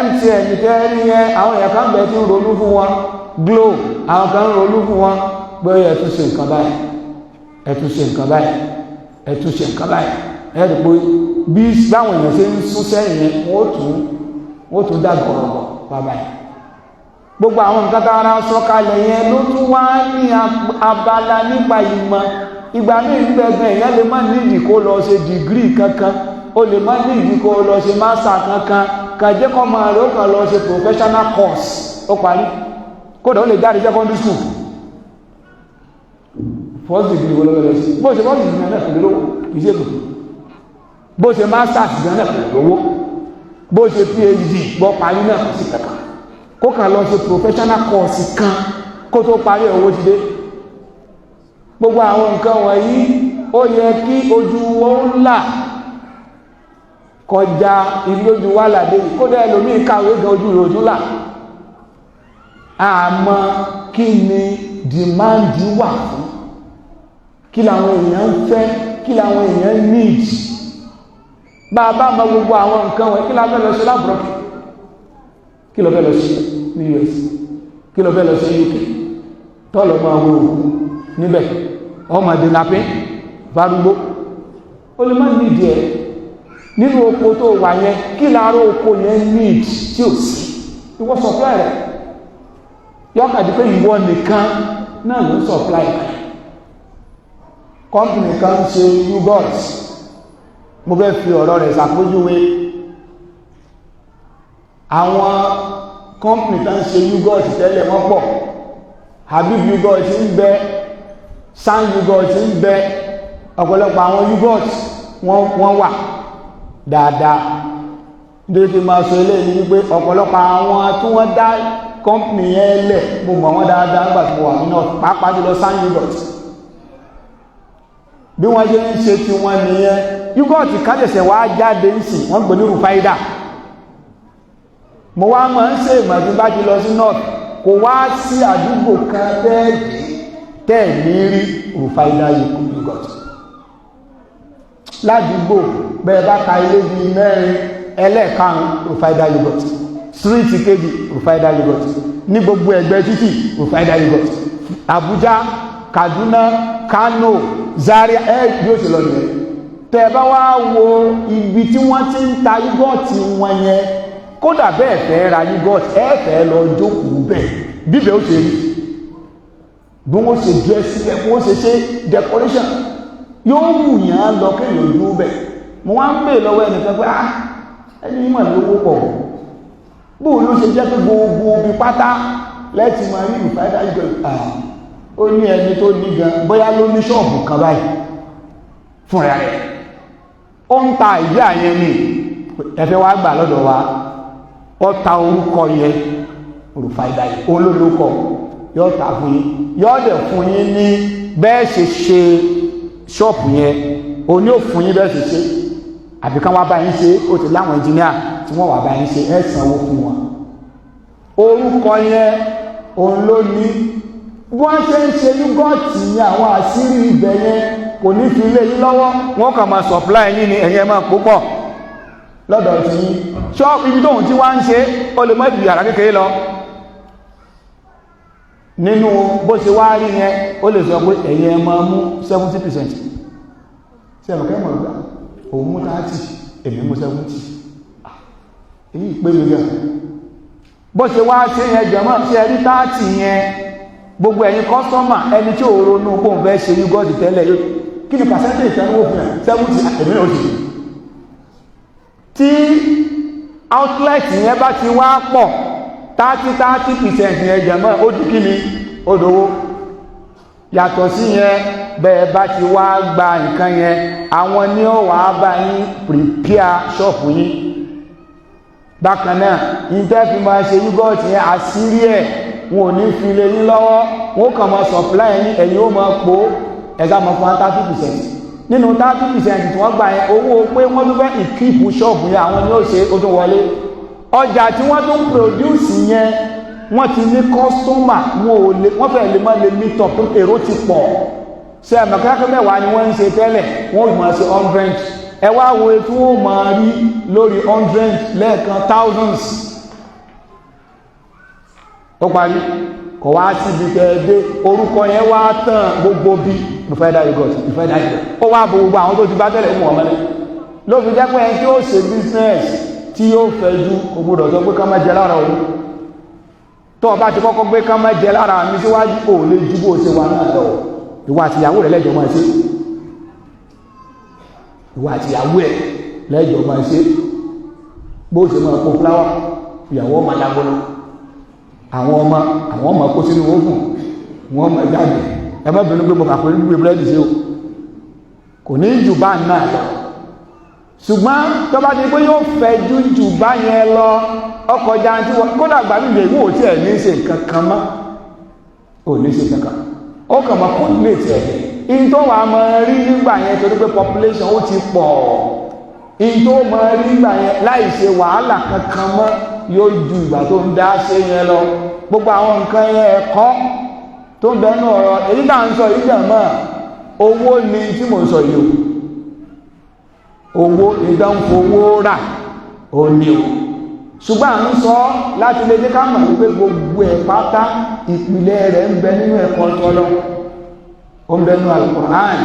MTN tẹ́rí yẹn àwọn èèyàn kan bẹ̀ẹ́ tí ń ronú fún wọn Glo àwọn kan ń ronú fún wọn pé ẹ̀tún ṣe nǹkan báyìí ẹ̀tún ṣe nǹkan báyìí ẹ̀tún ṣe nǹkan báyìí ẹ̀rù pé bí báwọn èèyàn ṣe ń sún sẹ́yìn yẹn wọ́n tún dàgbọ̀rọ̀gbọ̀ bàbáyìí gbogbo àwọn nǹkan tààrà sọ́kalẹ̀ yẹn ló tún wá ní abala nípa ìmọ̀ ìgbà ní ìgbẹ̀gbẹ̀ èèyàn lè má nídìí kó lọ ṣe dìgírì kankan ó lè má nídìí kó lọ ṣe mástà kankan kàjẹ́ kọ́ máa rẹ̀ ó kàn lọ ṣe professional course ó parí kódà ó lè jáde secondary school first degree wọ́n lọ́wọ́ sí bó ṣe first degree náà pẹ̀lú owó ìṣègùn bó ṣe masters náà pẹ̀lú owó bó ṣe PhD gbọ́ parí náà sí kankan kó kàn lọ ṣe professional course kan kó tó parí owó ti dé gbogbo àwọn nǹkan wọ̀nyí ó yẹ kí ojú wọn là kọjá ilé ojú wà ládé kódà ẹlòmíì kàwé gan ojú ìròjú là àmọ́ kí ni demand wà fún kí làwọn èèyàn ń fẹ́ kí làwọn èèyàn need bá a bá mọ gbogbo àwọn nǹkan wọ̀nyí kí la fẹ́ lọ sí lábúrò kí lọ fẹ́ lọ sí ní US kí lọ fẹ́ lọ sí UK tọ́lọ̀ máa wo òkú níbẹ̀ ọmọdé lápẹ́ bárúgbó ó lè má nídìí ẹ̀ nínú oko tó wà yẹn kí láàárọ̀ oko yẹn need tí ò sí ìwọ supply rẹ̀ yọ́kàdí pé ìwọ nìkan náà ló supply company kan ṣe yogurt, mo fẹ́ fi ọ̀rọ̀ rẹ̀ ṣàpèjúwe. Àwọn company kan ṣe yogurt tẹ́lẹ̀ wọ́n pọ̀, Habib yogurt ń bẹ, San yogurt ń bẹ, ọ̀pọ̀lọpọ̀ àwọn yogurt wọ́n wà dáadáa. Nítorí kí n máa sọ eléyìí wípé ọ̀pọ̀lọpọ̀ àwọn tí wọ́n dá company yẹn lẹ̀ mo mọ̀ wọ́n dáadáa nígbà tí mo wà nínú pàápàá jùlọ San yogurt. Bí wọ́n ṣe ń ṣe tí wọ́n nìyẹn, yogurt kájẹ̀sẹ̀ wá jáde ń sìn wọ́n gbé ní Rufaida. Mo wá máa ń ṣe ìmọ̀ tí bá ti lọ sí north, kò wá sí àdúgbò kan tẹ́ẹ̀ ní rí Rufaida yogurt. Ládùúgbò bẹ́ẹ̀ bá ka ilé bíi mẹ́rin, ẹlẹ́ẹ̀karùn Rufaida yogurt, street kejì Rufaida yogurt, ní gbogbo ẹgbẹ́ títì Rufaida yogurt, Abuja, Kaduna, Kano, Zaria, yóò ṣe lọ nìyẹn. Tẹ́ bá wá wo ibi tí wọ́n ti ń ta yogurt wọn yẹn, kódà bẹ́ẹ̀ fẹ́ ra yogurt fẹ́ lọ jókòó bẹ́ẹ̀ bíbẹ̀ ó ṣe rí, bí wọ́n ṣe jẹ́ sílẹ̀, bí wọ́n ṣe decoration, yóò wù yàn lọ kéèyàn ojú bẹ́ẹ̀. Mo wá ń pè lọ́wọ́ ẹnìkan pé ẹni mọ̀ lówó pọ̀, bóò ló ṣe jẹ́ pé gbogbo bí pátá lẹ́tì máa rí Rufaida yogurt. Ó ní ẹni tó ní gan bóyá ló ní ṣọ́ọ̀bù kan báyìí fúnra rẹ̀, ó ń ta ìdí àyẹn ní ẹ̀fẹ́ wá gbà lọ́dọ̀ wa, ó ta orúkọ yẹn Rufaida yìí olólùkọ, yóò ta fún yín, yóò dẹ̀ fún yín ní bẹ́ẹ̀ ṣe ṣọ́ọ̀pù yẹn, o ní ò fún yín bẹ́ẹ̀ ṣe àbí kan wá bá yín ṣe, ó ti láwọn ẹnjìníà tí wọ́n wà bá yín ṣe, ẹ sanwó fún wọn. Orúkọ yẹn òun ló ní, wọ́n ṣe ń ṣe yúgọ́ọ̀tì ní àwọn àṣírí ibẹ̀ yẹn kò ní fi lé yín lọ́wọ́, wọ́n kàn máa supply yín ní ẹ̀yẹ máa púpọ̀ lọ́dọ̀ tí yín. Ṣọ́ọ̀pù ibi tóhun tí wọ́n ń ṣe ó lè mọ́ ìdí yàrá kékeré lọ. Nínú bó ṣe wá rí yẹn ó lè sọ pé ẹ̀yẹ máa mú 70%. Ṣé ẹ̀mọ̀ kẹ́ mọ̀ ìgbà òun mú 30, èmi mú 70. Èyí pé mi gan. Bó ṣe wá ṣe yẹn jẹ̀mọ́ ṣe rí 30 yẹn, gbogbo ẹ̀yin kọ́sọ́mà ẹni tí ò ronú bóun fẹ́ ṣe yúgọ́ọ̀tì tẹ́lẹ̀ yóò kí ni percentage ìtẹ́nuwó fún ẹ̀ 70, èmi náà ṣe. Tí outlet yẹn bá ti wá pọ̀ 30% yẹn jẹ̀mọ́ ó di kí ni ó dowó. Yàtọ̀ sí yẹn bẹ́ẹ̀ bá ti wá gba nǹkan yẹn, àwọn ní ó wà bá yín prepare ṣọ́ọ̀pù yín. Bákan náà ìtẹ́ fi máa ṣe yúgọ́ọ̀tì yẹn àṣírí ẹ̀ wọn ò ní fi lé yín lọ́wọ́, wọn ó kàn máa supply yín, ẹ̀yin ó máa po ẹ̀ka máa fún 30%. Nínú 30% tí wọ́n gbà yẹn, owó pé wọ́n tún fẹ́ ìkíìpù ṣọ́ọ̀bù yẹn àwọn ni ó ṣe ó tún wọlé. Ọjà tí wọ́n tún produce yẹn wọ́n ti ní kọ́sítọ́mà, wọ́n fẹ́ lè máa lè meet up, èrò ti pọ̀. Ṣé ẹ̀mọ̀ kíláàkì mẹ́wàá ni wọ́n ń ṣe tẹ́lẹ̀, wọ́n ò máa ṣe 100. Ẹ wá wo tí wọ́n máa rí lórí 100 lẹ́ẹ̀kan thousands. Ó parí, kò wá síbi kẹ́ẹ̀dé, orúkọ yẹn wá tàn gbogbo bí Rufaida yogurt. Ó wá bo gbogbo àwọn tó ti bá tẹ́lẹ̀ mú ọmọdé. Ló fi jẹ́ pé ẹni tí ó ṣe business tí yóò fẹ́jú kò gbọdọ̀ sọ pé ká má jẹ lára òun. Tó o bá ti kọ́kọ́ gbé ká má jẹ lára mi síwájú, kò lè ju bó ṣe wà náà lọ. Ìwà àtìyàwó rẹ̀ lẹ́jọ́ máa ṣe. Ìwà àtìyàwó ẹ̀ lẹ́jọ́ máa ṣe. Bó ṣe máa kó fúláwà, ìyàwó máa lágbóná. Àwọn ọmọ kó sínú ogun, wọ́n máa jáde. Ẹ má bínú pé mo kà pé gbé búrẹ́dì sí o. Kò ní jù bá náà lọ. Ṣùgbọ́n tó bá ti pé yóò fẹ́ jù bá yẹn lọ, ọkọ̀ jántí wọn kódà gbà mí lè wò tí ẹ̀ ní ṣe kankan mọ́. Ò ní ṣe kankan. Ó kàn mọ́ kó lè tẹ̀. In tó wà máa rí nígbà yẹn torí pé population ó ti pọ̀. In tó máa rí nígbà yẹn láì ṣe wàhálà kankan mọ́ yóò ju ìgbà tó ń dá ṣe yẹn lọ. Gbogbo àwọn nǹkan yẹn ẹ̀kọ́ tó ń bẹnu ọ̀rọ̀ èyí tá à ń sọ yìí jẹ̀ mọ́ owó ni tí mò ń sọ yìí o. Owó ìdánfowó rà ó ní o. Ṣùgbọ́n à ń sọ láti lè jẹ́ ká mọ̀ wípé gbogbo ẹ̀ pátá ìpìlẹ̀ rẹ̀ ń bẹ nínú ẹ̀kọ́ tọ́lọ́. Ó ń bẹ nínú Al-Qur'an,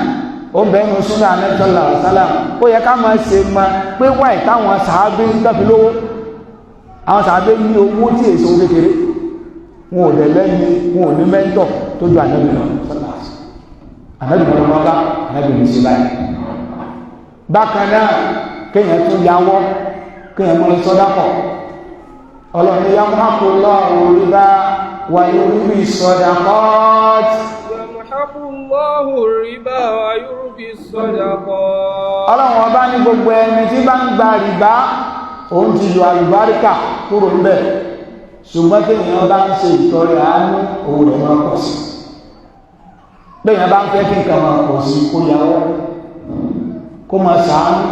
ó ń bẹ nínú Sunnah sallallahu alaihi wasallam. Ó yẹ ká máa ṣe mọ̀ pé wáì táwọn sàábé ń tọ́fi lówó. Àwọn sàábé ní owó tí èso kékeré. Wọn ò dẹ̀ lẹ́yìn, wọn ò ní mẹ́ńtọ̀ tó ju Ànábì lọ. Ànábì lọ bá ẹbìnrin sí báyìí. Bákan náà kéèyàn tún yáwọ́ kéèyàn mọ́ sọ́dápọ̀ ọlọ́ni yamhaqullahu riba wa yurbi sadaqat. Yamhaqullahu riba wa yurbi sadaqat. Ọlọ́run ọba ní gbogbo ẹni tí bá ń gba rìbá òun ti yọ àlùbáríkà kúrò ń bẹ̀, ṣùgbọ́n kéèyàn bá ń ṣe ìtọrẹ àánú òun rẹ̀ máa pọ̀ sí. Béèyàn bá ń fẹ́ kí nǹkan máa pọ̀ sí kó yáwọ́ kó máa ṣàánú,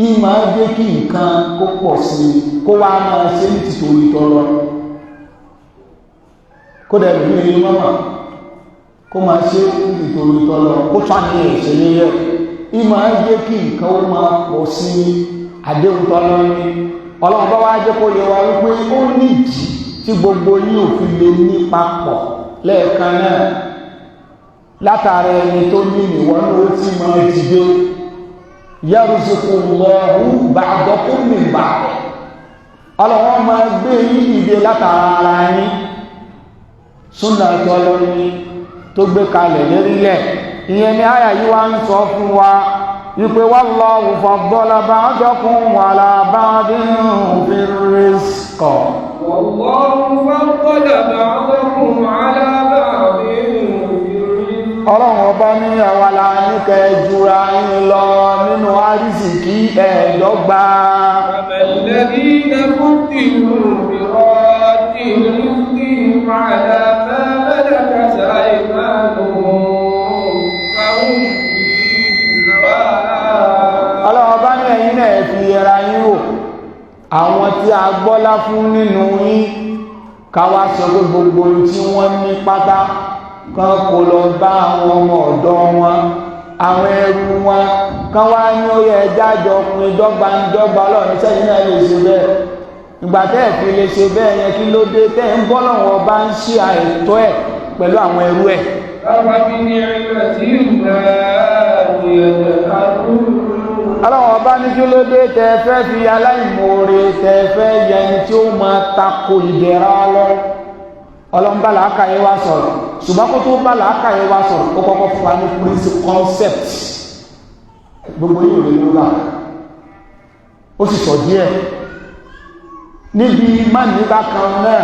ìmọ̀ jẹ́ kí nǹkan kó pọ̀ sí kó wá máa ṣe ní tìtorí tọ́lọ kó dẹ̀ bí i mọ́mọ̀ kó máa ṣe ní tìtorí tọ́lọ kó tún àní ẹ̀ṣẹ̀ níyẹ, ìmọ̀ jẹ́ kí nǹkan ó máa pọ̀ sí àdéhùn tọ́lọ ní. Ọlọ́run bá wá jẹ́ kó yẹ wá wípé ó nídìí tí gbogbo yín ò fi lè ní papọ̀ lẹ́ẹ̀kan náà látara ẹni tó ní ìwọ́n ló ti máa dìde. Yarzuqullahu ba'dakum min ba'd. Ọlọ́run máa gbé yín dìde látara ara yín. Sunnah tọ́lọ́ní tó gbé kalẹ̀ lérílẹ̀. Ìyẹn ni àyà yìí wá ń sọ fún wa wípé wallahu faddala ba'dakum ala ba'din fir rizq. Wallahu faddala ba'dakum ala ba'din. Ọlọ́run ọba ní àwàlá ní kẹjúra yín lọ nínú àrísìkí ẹ̀ẹ́dọ́gba. الذين فضلوا براد رزقهم على ما ملكت أيمانهم فهم فيه سواء. Ọlọ́run ọba ní ẹ̀yin náà fi ẹra yín wò àwọn tí a gbọ́lá fún nínú yín káwá sọ pé gbogbo tí wọ́n ní pátá kan kò lọ bá àwọn ọmọ ọ̀dọ́ wọn àwọn ẹrú wọn kan wá ní ó yẹ jájọ ọkùnrin dọ́gbandọ́gba Ọlọ́run sẹ́yìn náà lè ṣe bẹ́ẹ̀. Ìgbà tẹ́ ẹ̀ fi lè ṣe bẹ́ẹ̀ yẹn kí ló dé tẹ́ ń bọ́ lọ́wọ́ bá ń ṣe àìtọ́ ẹ̀ pẹ̀lú àwọn ẹrú ẹ̀. Ọlọ́run ọba ní kí ló dé tẹ́ fẹ́ fi aláìmoore tẹ́ fẹ́ yẹn tí ó máa tako ìdẹ̀ra Ọlọ́run. Ọlọ́run bá làákàyè wá sọ̀rọ̀ ṣùgbọ́n kó tó bá làákàyè wá sọ̀rọ̀ ó kọ́kọ́ fún wa ní concept gbogbo yìí ò lè lóra ó sì sọ díẹ̀ níbi má nígbà kan náà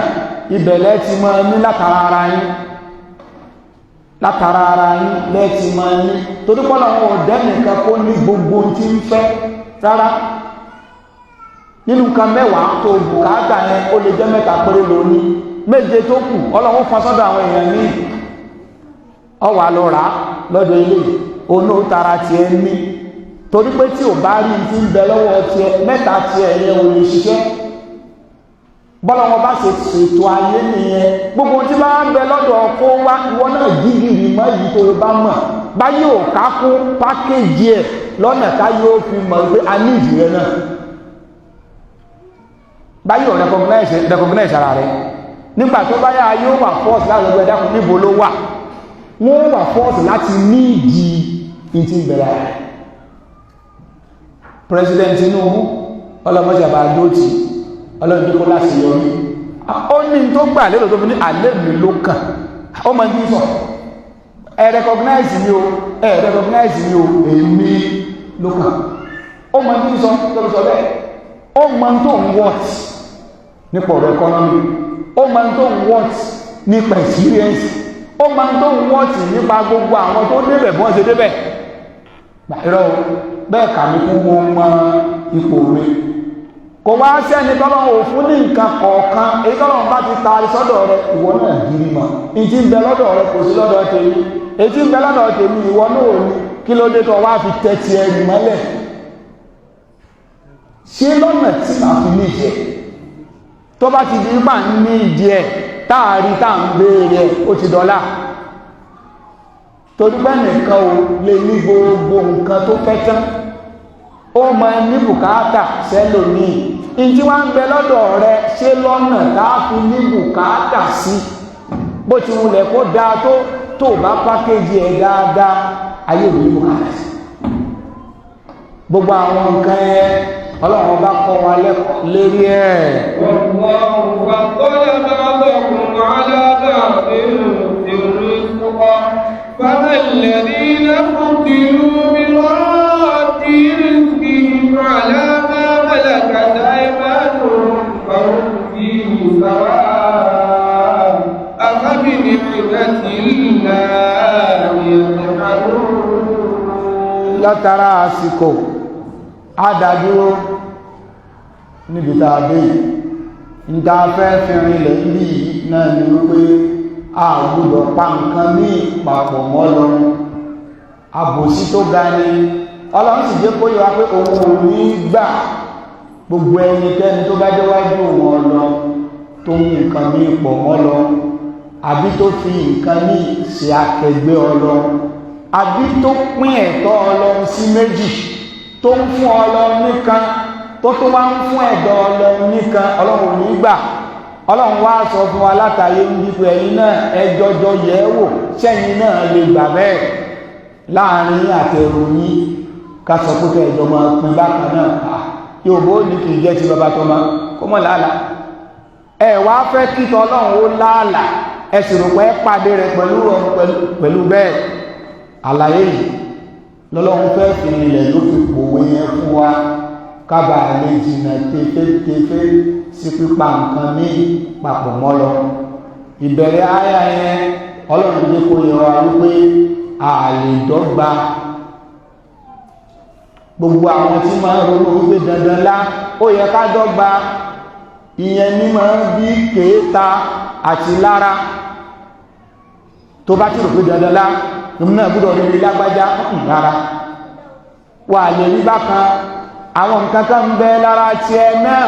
ìbẹ̀lẹ̀ ti máa ní látara ara yín lẹ́ẹ̀tì máa ní torí pọ́lọ̀ wọn ọ̀dẹ́ nìkan kó ní gbogbo tí ń fẹ́ rárá nínú nǹkan mẹ́wàá tó bùkátà yẹn ó lè jẹ́ mẹ́ta péré lónìí méje tó kù Ọlọ́run fún sọ́dọ̀ àwọn èèyàn ní ọwà lọ rà lọ́dọ̀ ilé onú tara ti ẹ ní torí pé tí ò bá rí tí ń bẹ lọ́wọ́ ti ẹ mẹ́ta ti ẹ yẹn ò lè ṣiṣẹ́ bọ́lọ́wọ́ bá ṣe ṣètò ayé nìyẹn gbogbo tí bá ń bẹ lọ́dọ̀ kó wá ìwọ náà gígìrì mọ́ èyí tó bá mọ̀ báyìí ò ká kún pákéjì ẹ̀ lọ́nà táyé ó fi mọ̀ pé a ní ìdí rẹ náà báyìí ò recognize ara rẹ nígbà tó bá yá yóò wà fọ́ọ̀sì láti ọgbẹ́ ẹ̀dàkùn níbo ló wà wọ́n wà fọ́ọ̀sì láti ní ìdí ìtì ìbẹ̀rẹ̀ rẹ̀. President Tinubu ọlọ́mọṣàbà dóòtì ọlọ́dúnkó láti yọrí ó ní tó gbà lérò tó fi ní alẹ́ mi ló kàn ó mọ ní sọ ẹ recognize mi o èmi ló kàn ó mọ ní sọ tó fi sọ bẹ́ẹ̀ ó mọ tó ń wọ́t nípa ọ̀rọ̀ economy ó máa ń tó wọ́t nípa experience ó máa ń tó wọ́t nípa gbogbo àwọn tó débẹ̀ bọ́n ṣe débẹ̀ gbàrọ̀ bẹ́ẹ̀ kàmí kún wọn mọ ipò mi kò wá sẹ́ni tọ́lọ́run ò fún ní nǹkan kọ̀ọ̀kan èyí tọ́lọ́run bá ti taari sọ́dọ̀ rẹ ìwọ náà gírí mọ́ èyí tí ń bẹ lọ́dọ̀ rẹ kò sí lọ́dọ̀ tèmi èyí tí ń bẹ lọ́dọ̀ tèmi ìwọ náà ò ní kí ló dé tó wá fi tẹ́tí ẹrù mọ́lẹ̀ ṣé lọ́nà tí màá fi ní ìjẹ́ tó bá ti di ipá ní ìdí ẹ̀ táàrí táà ń béèrè ó ti dọ́là torí pé nìkan ò lè ní gbogbo nǹkan tó fẹ́ tán ó máa ní bùkátà sẹ́lòmíì ìjí wá ń bẹ lọ́dọ̀ rẹ ṣé lọ́nà táàfi ní bùkátà sí bó ti wulẹ̀ kó dáa tó bá pákéjì ẹ̀ dáadáa ayé òní bùkátà sí gbogbo àwọn nǹkan ẹ̀ Ọlọ́run bá kọ́ wa lẹ́kọ̀ọ́ lérí ẹ̀. فَالَّذِينَ فُضِّلُوا látara àsìkò àdádúró níbi tàbí ìta fẹ́ fi rinlẹ̀ níbi náà ni wípé a gbọ́dọ̀ pa nǹkan ní ìpapọ̀ mọ́ Ọlọ́run. Àbòsí tó ga ni Ọlọ́run sì jẹ́ kó yé wa pé òun ò ní gbà gbogbo ẹnikẹ́ni tó bá déwájú òun Ọlọ́run tó ń nǹkan ní ìpọ̀ mọ́ Ọlọ́run, àbí tó fi nǹkan ní ṣe akẹgbẹ́ Ọlọ́run, àbí tó pín ẹ̀tọ́ Ọlọ́run sí méjì, tó ń fún Ọlọ́run nìkan tó tó wá ń fún ẹ̀dọ̀ Ọlọ́run nìkan. Ọlọ́run ò ní gbà. Ọlọ́run wá sọ fún wa látàyé ń bí pé ẹ̀yin náà ẹjọ́jọ́ yẹ̀ wò sẹ́yìn náà lè gbà bẹ́ẹ̀ láàrin àtẹ̀rù yín ká sọ pé kẹjọ máa pín bákan náà. Yóò bó ní kìí jẹ́ ti bàbá tó máa kó mọ̀ láàlá. Ẹ wá fẹ́ kí tọ́lọ́run ó láàlá, ẹ sì rò pé pàdé rẹ̀ pẹ̀lú bẹ́ẹ̀. Àlàyé yìí lọ́lọ́run fẹ́ fi ilẹ̀ ló fi pòwe yẹn fún wa kábà lè jìnà tefétefé sí pípa nǹkan ní papọ̀ mọ́ lọ. Ìbẹ̀rẹ̀ àyà yẹn Ọlọ́run jẹ́ kó yẹ wa wípé a lè dọ́gba. Gbogbo àwọn tí máa ń ronú wípé dandan lá ó yẹ ká dọ́gba, ìyẹn ní máa ń bí kéèta àti lára. Tó bá ti rò pé dandan lá ìmúnà gbọ́dọ̀ rí lágbájá rárá, wà lè rí bákan. Àwọn nǹkan kan ń bẹ lára ti ẹ náà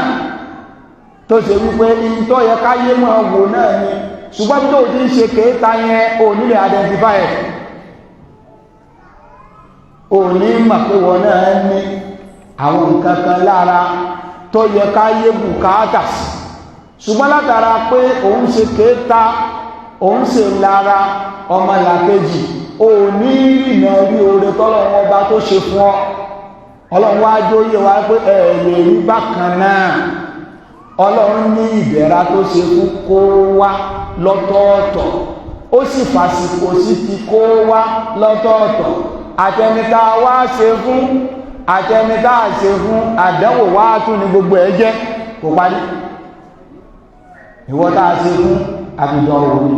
tó ṣe wípé in tó yẹ káyé mọ́ wò náà ni, ṣùgbọ́n tó ti ń ṣe kéèta yẹn ò nílé identify ẹ̀, ò ní mọ̀ pé wọ́n náà ní àwọn nǹkan kan lára tó yẹ káyé bùkátà sí. Ṣùgbọ́n látara pé òun ṣe kéèta, òun ṣe lára ọmọlàkejì, ò ní ìrìnà rí oore tọ́lọ́run ọba tó ṣe fún ọ. Ọlọ́run wá jóyè wá pé ẹ̀ẹ̀lẹ̀ rí bákan náà. Ọlọ́run ní ìdẹ̀ra tó ṣe fún kó wá lọ́tọ̀ọ̀tọ̀, ó sì fàsìkò sí ti kó wá lọ́tọ̀ọ̀tọ̀. Àtẹnitá wá ṣe fún, àtẹnitá ṣe fún, àdánwò wá tún ní gbogbo ẹ̀ jẹ́ kò parí. Ìwọ tá a ṣe fún àfidàn wò ni,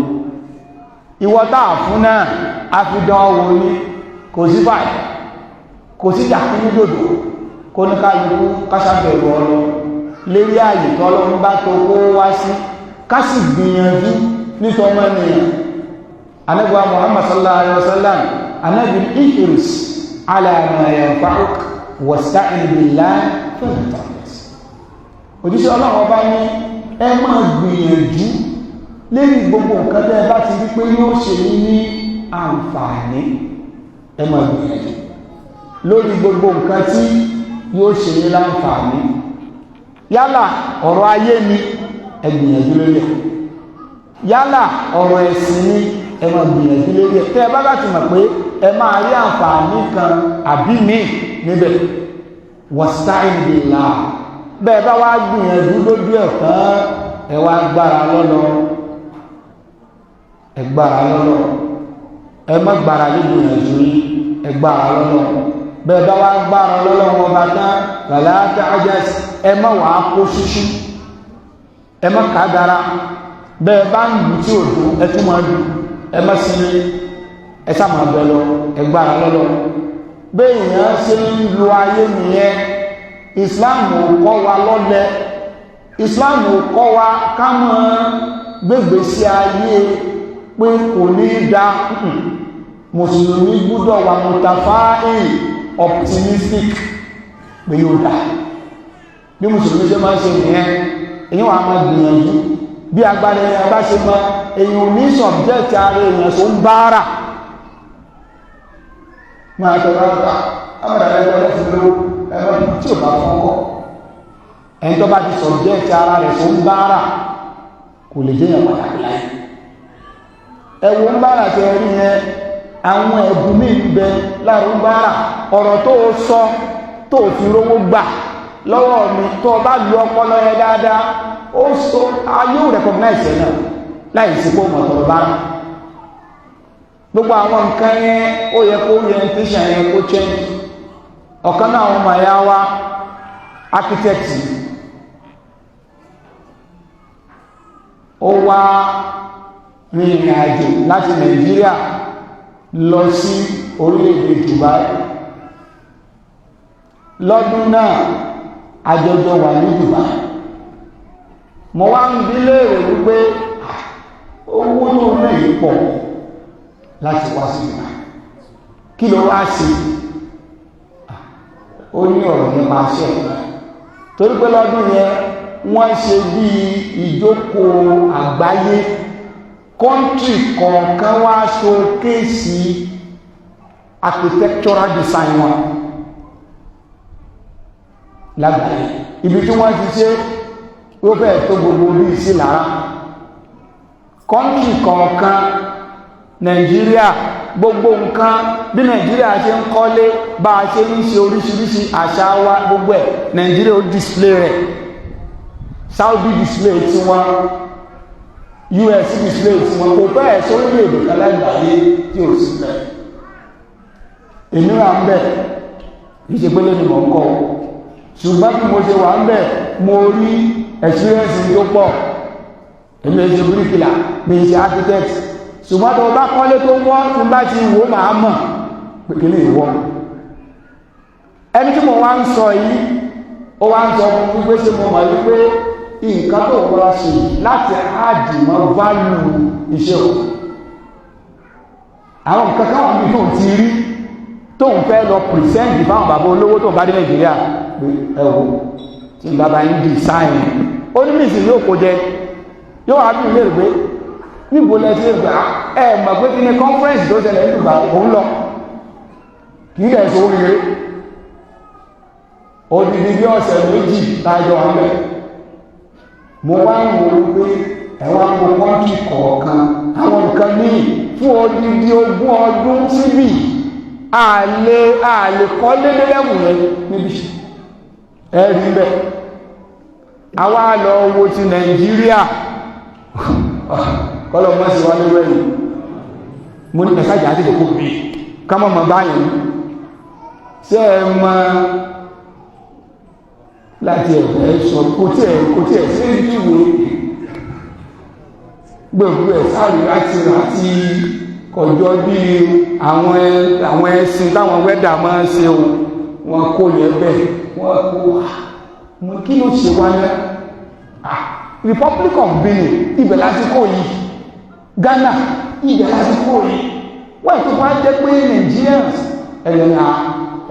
ìwọ tá a fún náà àfidàn wò ni, kò sí báyìí, kò sí jàkúrú dòdò kó ní kálukú kásábẹ̀rù Ọlọ́run lérí ààyè tọ́lọ́run bá tó kó wá sí, ká sì gbìyànjú nítọ́mọ́ ènìyàn. Ànábì wa Muhammad sallallahu alaihi wasallam, Ànábì ihris ala ma yanfa'uk wasta'in billahi fala ta'jas. Òjíṣẹ́ Ọlọ́run ọba ní ẹ máa gbìyànjú lérí gbogbo nǹkan tẹ́ bá ti rí pé yóò ṣe ní àǹfààní, ẹ máa gbìyànjú lórí gbogbo nǹkan tí yóò ṣe ní láǹfààní. Yálà ọ̀rọ̀ ayé ni ẹ gbìyànjú lórí ẹ̀, yálà ọ̀rọ̀ ẹ̀sìn ni ẹ máa gbìyànjú lórí ẹ̀. Tẹ́ ẹ bá láti mọ̀ pé ẹ máa rí àǹfààní kan àbí míì níbẹ̀, wasta'in billah. Bẹ́ẹ̀ bá wá gbìyànjú lójú ẹ̀ tán, ẹ wá gbára lọ́lọ́, ẹ gbára lọ́lọ́, ẹ má gbára lé gbìyànjú yìí, ẹ gbára lọ́lọ́. Bẹ́ẹ̀ bá wá gbára lọ́lọ́wọ́ bá tán, fala ta'jas, ẹ má wà á kó ṣíṣú, ẹ má kàádára. Bẹ́ẹ̀ bá ń lù tí ò dùn, ẹ tún máa dùn, ẹ má sinmi, ẹ sá máa bẹ̀ lọ, ẹ gbára lọ́lọ́. Bẹ́ẹ̀ èèyàn ṣe ń lo ayé nìyẹn. Islam ò kọ́ wa lọ́lẹ̀, Islam ò kọ́ wa ká máa gbégbèsí ayé pé kò ní dá. Mùsùlùmí gbọ́dọ̀ wà mutafa'il, optimistic pé yóò dá. Bí Mùsùlùmí ṣe máa ń ṣe nìyẹn, èyí wà máa gbìyànjú bí agbára ẹ̀yà bá ṣe mọ́. Èyí ò ní subject ara èèyàn tó ń bára máa tọ́ra rà ámàdàlẹ́gbọ́ lẹ́sìn ló ẹ̀rọ tí ò bá fọ́kọ́. Ẹni tó bá ti subject ara rẹ̀ tó ń bára kò lè jẹ́yàn pàtàkì láyé. Ẹ̀wọ̀n ń bára tẹ rí yẹn, àwọn ẹ̀bùn mí ń bẹ láàrin bára. Ọ̀rọ̀ tó sọ tó fi rówó gbà lọ́wọ́ mi, tó bá lu ọpọlọ yẹn dáadáa, ó sọ ayé ò recognize ẹ̀ náà láì sí pé ó mọ̀ tọ̀rọ̀ bára. Gbogbo àwọn nǹkan yẹn ó yẹ kó orientation yẹn kó change. Ọ̀kan náà àwọn ọmọ ẹ̀yà wa architect, ó wá rin ìrìn àjò láti Nàìjíríà lọ sí orílẹ̀-èdè Dubai lọ́dún náà àjọjọ wà ní Dubai. Mo wá ń bi léèrè wípé owó tó mẹ́rin pọ̀ láti wá sí ìgbà kí ló wá sí? Ó ní ọ̀rọ̀ nípa aṣẹ́ torí pé lọ́dún yẹn wọ́n ṣe bí ìjókòó àgbáyé, kọ́ńtì kọ̀ọ̀kan wá ṣokéèsì architectural design wọn lágbàáyé. Ibi tí wọ́n ti ṣe ó fẹ́ tó gbogbo bí sí lára. Kọ́ńtì kọ̀ọ̀kan, Nàìjíríà, gbogbo nǹkan bí Nàìjíríà ṣe ń kọ́lé, bá a ṣe ń ṣe oríṣiríṣi àṣà wa gbogbo ẹ̀ Nàìjíríà ó display rẹ̀. Saudi display tí wọ́n, US display tí wọ́n, kò fẹ́ sórílẹ̀-èdè kan lágbàáyé tí ò sí bẹ̀. Èmi wà ń bẹ̀ ìṣe pé lónìí mọ̀ ń kọ́, ṣùgbọ́n bí mo ṣe wà ń bẹ̀ mo rí experience tó pọ̀. Èmi ṣe bíríkìlà, mi ṣe architect, ṣùgbọ́n tó bá kọ́lé tó wọ́n tí bá ti wò máa mọ̀ pé kí ní ìwọ́. Ẹni tí mo wá ń sọ yìí, ó wá ń sọ fún wípé ṣe mo mọ̀ wípé nǹkan tó wọ́n ṣe láti áàdì mọ́ value iṣẹ́ o. Àwọn nǹkan káwọn bí tóun ti rí tóun fẹ́ lọ present fáwọn bàbá olówó tóun bá dé Nàìjíríà pé ẹ wo tí n bàbá yín design ó ní mìsì yóò kó jẹ yóò wá bí ilé ìgbé níbo lẹ ti gbà ẹ mọ̀ pé kí ni conference tó ṣẹlẹ̀ nínú ìgbà òun lọ kì í lẹ̀ sọ oríire odidi bí ọ̀sẹ̀ méjì lájọ ọmọ mo wá ń wo pé ẹ̀wọ̀n mo kọ́ńtì kọ̀ọ̀kan àwọn nǹkan míì fún odidi 20 ọdún síbì àlè kọ́lé lẹ́lẹ́wù rẹ níbi ẹ̀rí bẹ́ẹ̀. Àwa lọ wo ti Nàìjíríà kọ́lọ̀ mọ́ sí wá ní wẹ́yìn mo ní ẹ̀sájà àti ìdòkó bí kámọ́ mọ́ báyìí tí ẹ mọ́ láti ẹ̀fẹ́ sọ kò tí ẹ̀ sí ìwé gbogbo ẹ̀ sáré láti kọjọ́ bí àwọn ẹ̀sìn táwọn wẹ́dà máa ń ṣe wọn kó yẹ bẹ́ẹ̀ wọ́n kó mo kí ló ṣe wáyé Republic of Benin ibẹ̀ lásìkò yìí, Ghana ibẹ̀ lásìkò yìí, wọ́n ètò wá jẹ́ pé Nigerians ẹ̀yẹ̀ ní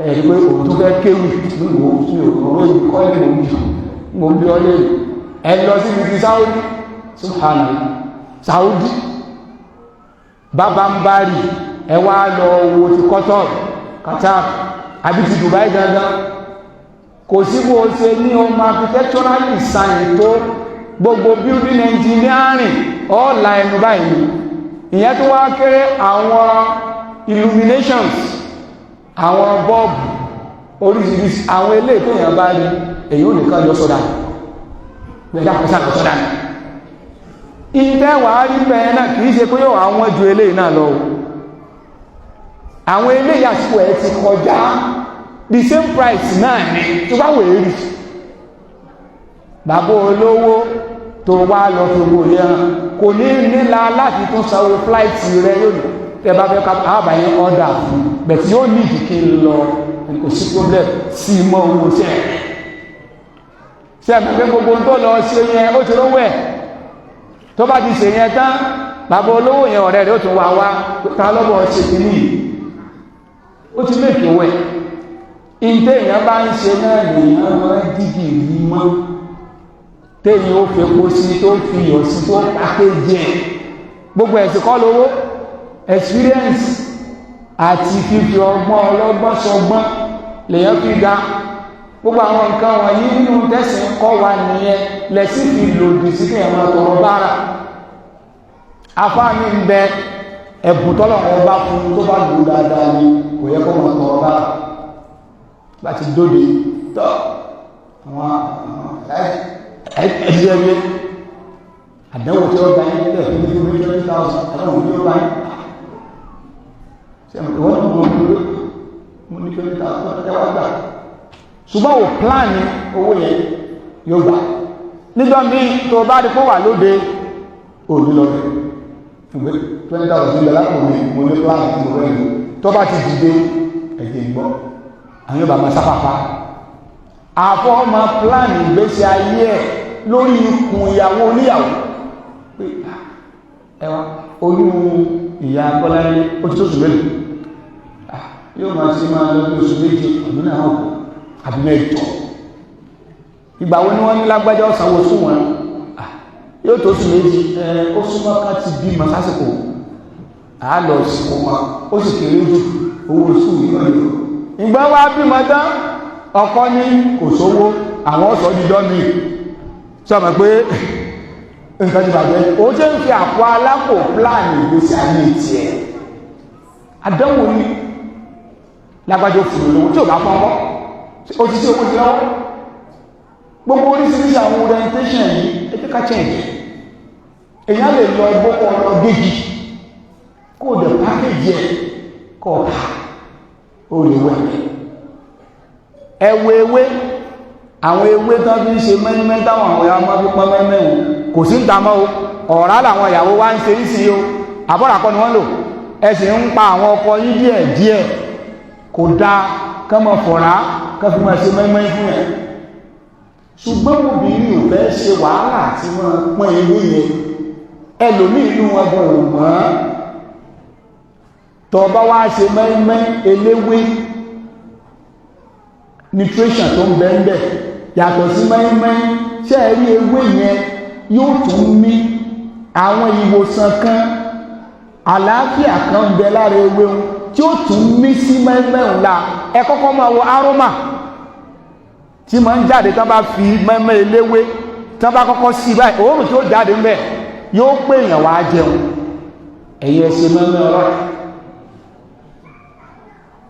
ẹ̀rí pé òun tó fẹ́ kéwì nígbò tí òróró ìkọ́ ní mo bí ọ lè ẹ lọ sí ibi Saudi subhanallah Saudi bàbá ń bá rí ẹ wá lọ wo ti Qatar àbí ti Dubai gangan kò sí bó ṣe ní ọmọ architectural design tó gbogbo building engineering ọ̀la ẹnu báyìí ìyẹn tó wá kéré àwọn illuminations àwọn bọ́ọ̀bù oríṣiríṣi àwọn ilé tó yàn bá rí èyí ò nìkan lọ sọ́dá gbẹ̀dá kọsá lọ sọ́dá ìtẹ́ wà á rí bẹ́ẹ̀ náà kìí ṣe pé yóò àwọn ju eléyìí náà lọ àwọn eléyìí àsìkò ẹ̀ ti kọjá the same price náà ní tó bá wèé rí bàbá olówó tó wá lọ fi owó yẹn kò ní nílá láti tún sanwó flight rẹ lónìí tẹ bá fẹ́ ká àbáyé ọ̀dà fún bẹ̀tí yóò ní ìdíkì lọ kò sí problem sí mọ́ owó tẹ́ ṣe ẹ̀mẹ́fẹ́ gbogbo tó lọ ṣe yẹn ó ti rówó ẹ̀ tó bá ti ṣe yẹn tán bàbá olówó yẹn ọ̀rẹ́ rẹ̀ ó tún wá ta lọ́bọ̀ ṣe kìíní ó ti mẹ́kì owó ẹ̀ ìdé èèyàn bá ń ṣe náà lèèyàn máa dìgì rí mọ́ téèyàn ó fi epo sí tó fi iyọ̀ sí tó pàkéjì ẹ̀ gbogbo ẹ̀sìn kọ́ lówó experience àti fífi ọgbọ́n ọlọ́gbọ́n sọgbọ́n lèyàn fi ga gbogbo àwọn nǹkan wọ̀nyí nínú tẹ́sìn kọ́ wa nìyẹn lẹ́sìn fi lòdì sí kí ẹ̀mọ́ tọrọ bára afáàmì ń bẹ ẹ̀bùn tọ́lọ̀wọ́ bá fún tó bá lò dáadáa ni kò yẹ kó mọ̀ tọrọ bára bá ti dóde tọ́ àwọn ẹ̀ẹ́dẹ́gbẹ́ àdánwò tí ó bá yín tẹ̀ fún ní 20,000 àdánwò tí ó bá yín ìwọ́n tó mú ní 20,000 ẹwà gbà ṣùgbọ́n ò pláàni owó yẹn yóò gbà nígbà míì tó bá rí pọ́ wà lóde òní lọ rẹ̀ 20,000 nílẹ̀ lápò mi mo ní pláàni tí mo rẹ̀ lò tó bá ti dìde ẹ̀jẹ̀ ìgbọ́ àwọn yóò bá máa sáfàfà àfọ́ ọmọ plan ìgbésí ayé ẹ̀ lórí ikùn ìyàwó oníyàwó pé ẹwà oyún ìyá Bọ́láńlé ó ti tó oṣù mélòó yóò máa sí máa lọ bí oṣù méje ọdún náà hàn àbí mẹ́jọ ìgbà wo ni wọ́n ní lágbájá ọ̀sánwó fún wọn yóò tó oṣù méjì ó súnmọ́ ká ti bí ma sásìkò àálọ̀ ìsìnkú wọn ó sì kéré jù owó oṣù ìgbàlẹ̀ ìgbà wá bí ma dán ọkọ ní kò sówó àwọn ọ̀sọ́ dídọ́ mi sọmọ pé nǹkan ti bàjẹ́ ó jẹ́ ń fi àpò alápò pláàni ìgbésí ayé tiẹ̀ àdánwò ní lágbájá fún olówó tí ò bá fọ́n wọ́ ó ti sí owó ti lọ́wọ́ gbogbo oríṣiríṣi àwọn orientation yìí ẹjẹ́ ká change èyàn lè lọ ẹgbọ́kọ̀ ọ̀nà géjì kó o dẹ̀ package ẹ̀ kọ́ ọ̀tá ó lè wẹ̀ ẹwọ ewé àwọn ewé tán fi ń ṣe mẹ́rin táwọn àwọn ìyàwó máa fi pọ́n mẹ́rin kò sí ń ta mọ́ o ọ̀rá làwọn ìyàwó wá ń ṣe ń sí o àbọ̀ràkọ́ ni wọ́n lò ẹ sì ń pa àwọn ọkọ yín díẹ̀ díẹ̀ kò dáa kán mọ̀ fọ̀rá kán fi máa ṣe mẹ́rin fún ẹ̀ ṣùgbọ́n obìnrin ò fẹ́ ṣe wàhálà tí wọ́n pọ́n ewé yẹn ẹlòmí inú wọn gan ò mọ́ tó bá wá ṣe mẹ́rin eléwé nutrition tó ń bẹ́ẹ̀ yàtọ̀ sí mẹ́rin ṣe rí ewé yẹn yóò tún ní àwọn ìwòsàn kan àlàáfíà kan ń bẹ lára ewé wọn tí ó tún mí sí mẹ́rin ńlá ẹ kọ́kọ́ máa wo aroma tí ma ń jáde tán bá fi mẹ́mẹ́ eléwé tán bá kọ́kọ́ sí báyìí òórùn tí ó jáde ń bẹ̀ yóò pè èèyàn wá jẹun ẹ̀yẹ ṣe mẹ́mẹ́ ọlọ́rà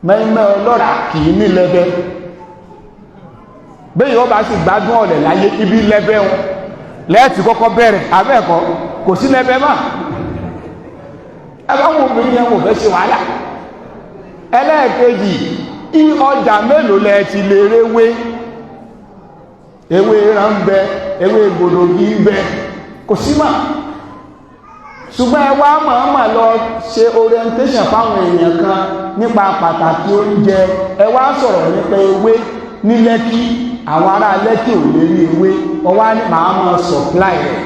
mẹ́mẹ́ ọlọ́rà kìí ní lẹ́bẹ́ bẹ́ẹ̀ yóò bá sì gbádùn ọ̀lẹ̀ láyé ibi lẹ́bẹ́ wọn lẹ́ẹ̀tì kọ́kọ́ bẹ̀rẹ̀ abẹ́ẹ̀kọ́ kò sí lẹ́bẹ́ mà ẹgbẹ́ obìnrin yẹn wò fẹ́ ṣe wàhálà ẹlẹ́ẹ̀kejì ọjà mélòó lẹ ti lè réwé ewé ran bẹ ewé gbòdògì bẹ kò sí mà ṣùgbọ́n ẹ wá mọ̀ọ́mọ̀ lọ ṣe orientation fáwọn èèyàn kan nípa pàtàkì oúnjẹ ẹ wá sọ̀rọ̀ nípa ewé ní Lẹ́kì àwọn ará Lẹ́kì ò lè rí ewé ọwá ní màá mọ̀ supply rẹ̀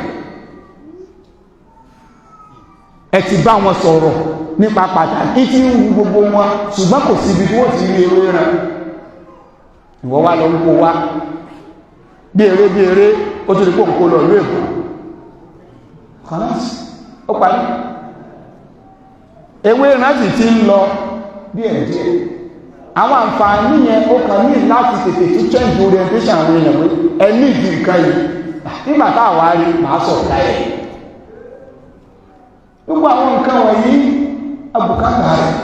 ẹ ti bá wọn sọ̀rọ̀ nípa pàtàkì tí ń wu gbogbo wọn ṣùgbọ́n kò síbi tí wọ́n ti rí ewé rẹ̀ ìwọ wá lọ ń kó wá bí eré ó tó lè kó nǹkó lọ ìlú èkó kọ́nàsì ó parí ewé ìrántí tí ń lọ díẹ̀díẹ̀ àwọn àǹfààní yẹn ó kàn ní láti tètè tó change orientation àwọn èèyàn pé ẹni ìdí nǹkan yìí nígbà táwa rí màá sọ láyé gbogbo àwọn nǹkan wọ̀nyí abùkátà rẹ̀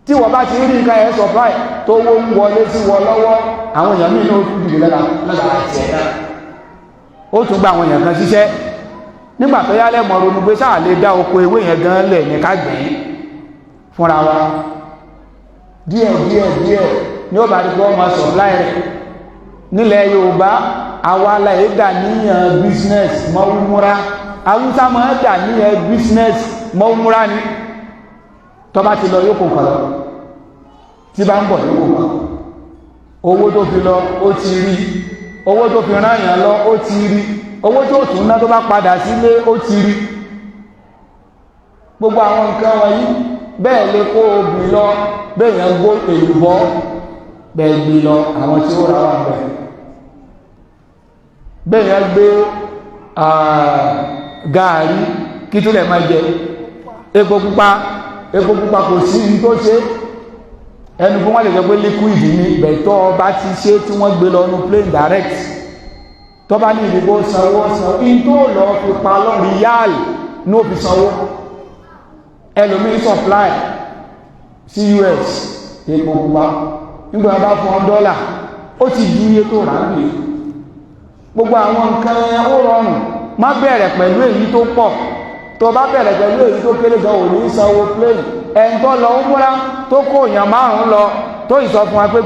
tí wọ́n bá ti rí nǹkan ẹ̀ supply tó wó ń wọlé sí wọ lọ́wọ́ àwọn èèyàn mí ní ó dìbò lára àti ẹ̀dá ó tún gba àwọn èèyàn kan ṣiṣẹ́ nígbà tó yálẹ̀ mọ̀ ronú pé sáà lè dá oko ewé yẹn gan lẹ̀ ní ká gbẹ̀yìn fúnra wa díẹ̀ ní ó bá rí pé ọmọ supply rẹ̀ nílẹ̀ Yorùbá àwa láyé dà níyàn business mọ́wúmúra Haúsá máa dà níyàn business mọ́wúmúra ni tó bá ti lọ yóò kò kàn lọ tí bá ń bọ̀ yóò kò kàn owó tó fi lọ ó ti rí owó tó fi rán èèyàn lọ ó ti rí owó tó tún ná tó bá padà sílé ó ti rí gbogbo àwọn nǹkan wọ̀nyí bẹ́ẹ̀ lè kó obì lọ bẹ́ẹ̀ yẹn gbó èlùbọ́ bẹ́ẹ̀ gbé lọ àwọn tí ó ra wà bẹ́ẹ̀ bẹ́ẹ̀ yẹn gbé gààrí kí tó lẹ̀ máa jẹ epo pupa kò sí ní tó ṣe ẹnu fún wọ́n lè sọ pé liquid ní bẹ̀tọ́ bá ti ṣe tí wọ́n gbé lọ ní plane direct tó bá ní ìdìbò sanwó in tó lọ fi pa lọ́rí yáàlì ní ó fi sanwó ẹlòmí supply sí US epo pupa nígbà bá fún $1 ó ti ju iye tó rà ní gbogbo àwọn nǹkan ó rọrùn má bẹ̀rẹ̀ pẹ̀lú èyí tó pọ̀ tó bá bẹ̀rẹ̀ pẹ̀lú èyí tó kéré gan ò ní sanwó plane ẹni tó lọ ń múra tó kó èèyàn márùn-ún lọ tó ìsọ fún wa pé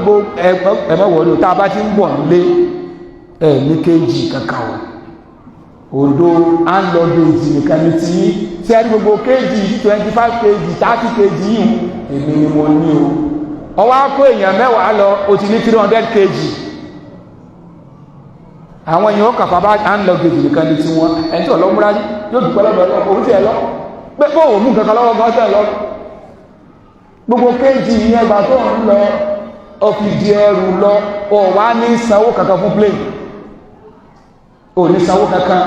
ẹ̀mẹ́wọ̀lú tá a bá ti ń bọ̀ nílé ẹ̀ ní kéjì kankan òdo andọ́gbèjì nìkan ní tí tí ẹni gbogbo kéjì 25 kéjì 30 kéjì yìí èmi ni mo ní o ọwọ́ kó èèyàn mẹ́wàá lọ ó ti ní 300 kéjì àwọn èèyàn kàfà bá à ń lọ gèdè nìkan ní tiwọn ẹni tí ọlọ́múra yóò dùpẹ́ lọ́dọ̀ òun tí ẹ lọ pé bó òun mú kankan lọ́wọ́ gan tẹ̀ lọ gbogbo kéèjì ìyẹn gbà tó ń lọ ọ̀fìdí ẹrù lọ ọ̀ wá ní sanwó kankan fún plane ò ní sanwó kankan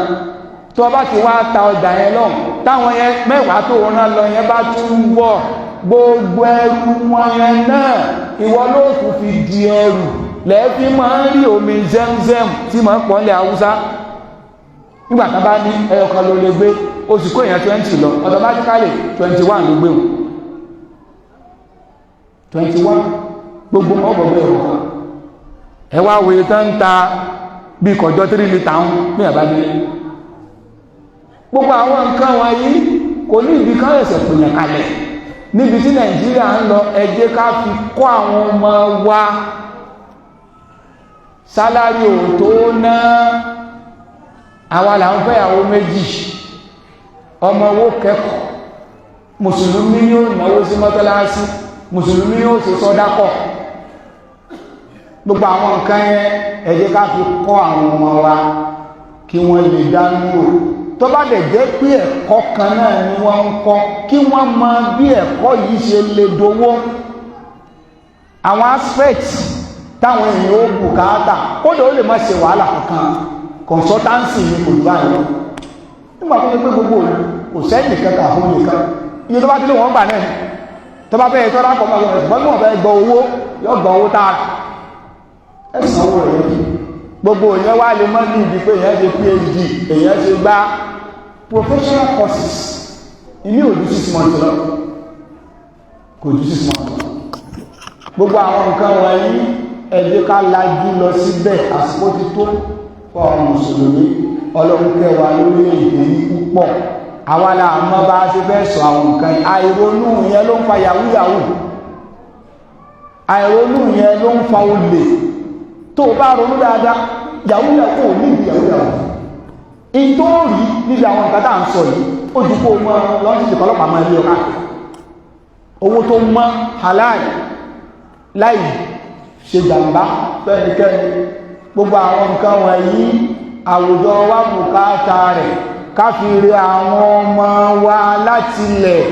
tó o bá ti wá ta ọjà yẹn lọ táwọn yẹn mẹ́wàá tó rán lọ yẹn bá tún wọ̀ gbogbo ẹrù wọn yẹn náà ìwọ ló tún fi di ẹrù lẹ́ẹ̀fí máa ń rí omi zemzem tí máa ń pọ̀ nílẹ̀ haúsá nígbà tá bá ní ẹyọkan ló lè gbé oṣù kó èèyàn 20 lọ automatically 21 ló gbé wọn 21 gbogbo ọgbọ̀gbọ̀ ẹ̀rọ ẹwà wòye tán ń ta bí kọjọ 3 litre ń ní àbábí gbogbo àwọn nǹkan wọ̀nyí kò ní ibi kan ẹ̀sẹ̀ pèèyàn kalẹ̀ níbi tí Nàìjíríà ń lọ ẹ jẹ́ ká fi kọ́ àwọn ọmọ wa sálárì ò tó ná àwọn làwọn fẹ́yàwó méjì ọmọ owó kẹ́kọ̀ọ́ mùsùlùmí yóò náwó sí mọ́tálásí mùsùlùmí yóò ṣe sọ́dákọ̀ gbogbo àwọn nǹkan yẹn ẹ jẹ́ ká fi kọ́ àwọn ọmọ wa kí wọ́n lè dánú tó bá dẹ̀ jẹ́ pé ẹ̀kọ́ kan náà ni wọ́n ń kọ́ kí wọ́n mọ bí ẹ̀kọ́ yìí ṣe lè dowó àwọn aspects táwọn èèyàn ó bùkátà kódà ó lè má ṣe wàhálà kankan consultancy ní kò bá yẹn nígbà tó ní pé gbogbo kò sẹ́yìn kankan àwọn nìkan iye tó bá délé wọn gbà náà tó bá bẹ́ẹ̀ tọ́ra pọ̀ mọ́ ẹ̀gbọ́n náà bẹ́ẹ̀ gbọ́ owó yóò gbọ́ owó tààrà ẹ̀sìn owó rẹ̀ yẹn gbogbo èèyàn wá lè mọ́ ní ibi pé èèyàn ṣe PhD èèyàn ṣe gba professional courses ilé òjú 6 months lọ kò ju 6 months lọ gbogbo àwọn nǹkan wọ̀nyí ẹ jẹ́ ká lajú lọ síbẹ̀ àsìkò ti tó fún àwọn mùsùlùmí ọlọ́run kẹwàá lórí èdè yìí púpọ̀ àwa la mọ̀ bá ṣe fẹ́ sọ àwọn nǹkan àìronú yẹn ló ń fa yahoo àìronú yẹn ló ń fa olè tó o bá ronú dáadáa yahoo kò ní ìdí yahoo ìtòrí níbi àwọn nǹkan tá à ń sọ yìí ó ju kó o mọ lọ́sí ìkọlọ́pàá máa lé ọ̀ká owó tó mọ́ halal láì ṣe jàmbá fẹ́nikẹ́ni gbogbo àwọn nǹkan wọ̀nyí àwùjọ wa bùkátà rẹ̀ káfíìrì àwọn ọmọ wa láti lẹ̀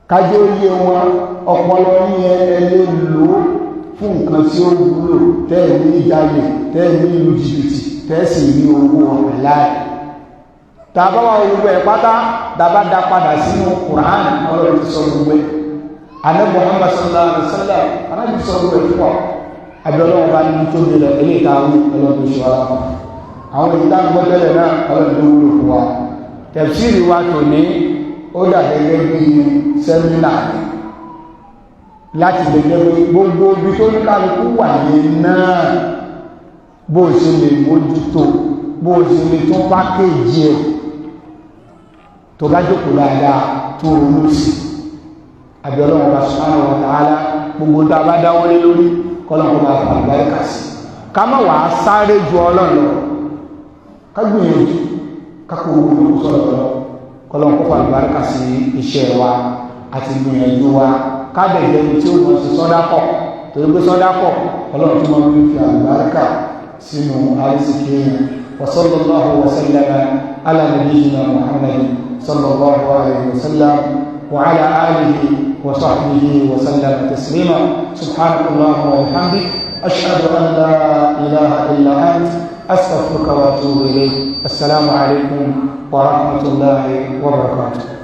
kájọ yé wọn ọpọlọ yẹn ẹlẹ́ lò fún nǹkan tí ó wúlò tẹ́ẹ̀mí ìjálè tẹ́ẹ̀mí ìlú jìbìtì tẹ́ẹ̀sì ní owó ọ̀láì tàbá wà gbogbo ẹ̀ pátá tàbá dá padà sínú Qur'an ọlọ́run ti sọ gbogbo ẹ̀ Ànábì Muhammad sallallahu alaihi wasallam anábì sọ gbogbo ẹ̀ fún ọ abẹ́lọ́wọ́ bá ní tó lè ilé ìtàwí ọlọ́run ṣe wá fún àwọn ìta gbọ́tẹ́lẹ̀ náà ọlọ́run wúlò fún wa tafsiri wa tò ní ó dà gẹ́gẹ́ bí sẹ́mínà láti gẹ́gẹ́ gbogbo ibi tó ní kálukú wà ní náà bó ṣe lè mójútó bó ṣe lè tún pákéjì ẹ̀ tó bá jókòó dáadáa tó ronú sí abẹ́lọ́wọ́ bá subhanahu wa ta'ala gbogbo tá a bá dáwọ́lé lórí kọ́lọ́kọ́ bá fà àgbáríkà sí ká má wàá sáré ju ọlọ́run lọ ká gbìyànjú ká kó gbogbo sọ̀rọ̀ lọ kọ́lọ́kọ́ fà àgbáríkà sí iṣẹ́ wa àti gbìyànjú wa ká bẹ̀rẹ̀ ní tí ó mọ̀ sí sọ́dákọ̀ torí pé sọ́dákọ̀ ọlọ́run tó máa ń fi àgbáríkà sínú àrísìkí wa sallallahu wa sallama ala nabiyyina Muhammad sallallahu alaihi wa sallam wa ala alihi wa sahbihi wa sallam taslima subhanakallahumma wa bihamdik ashhadu an la ilaha illa ant astaghfiruka wa atubu ilayk assalamu alaikum wa rahmatullahi wa barakatuh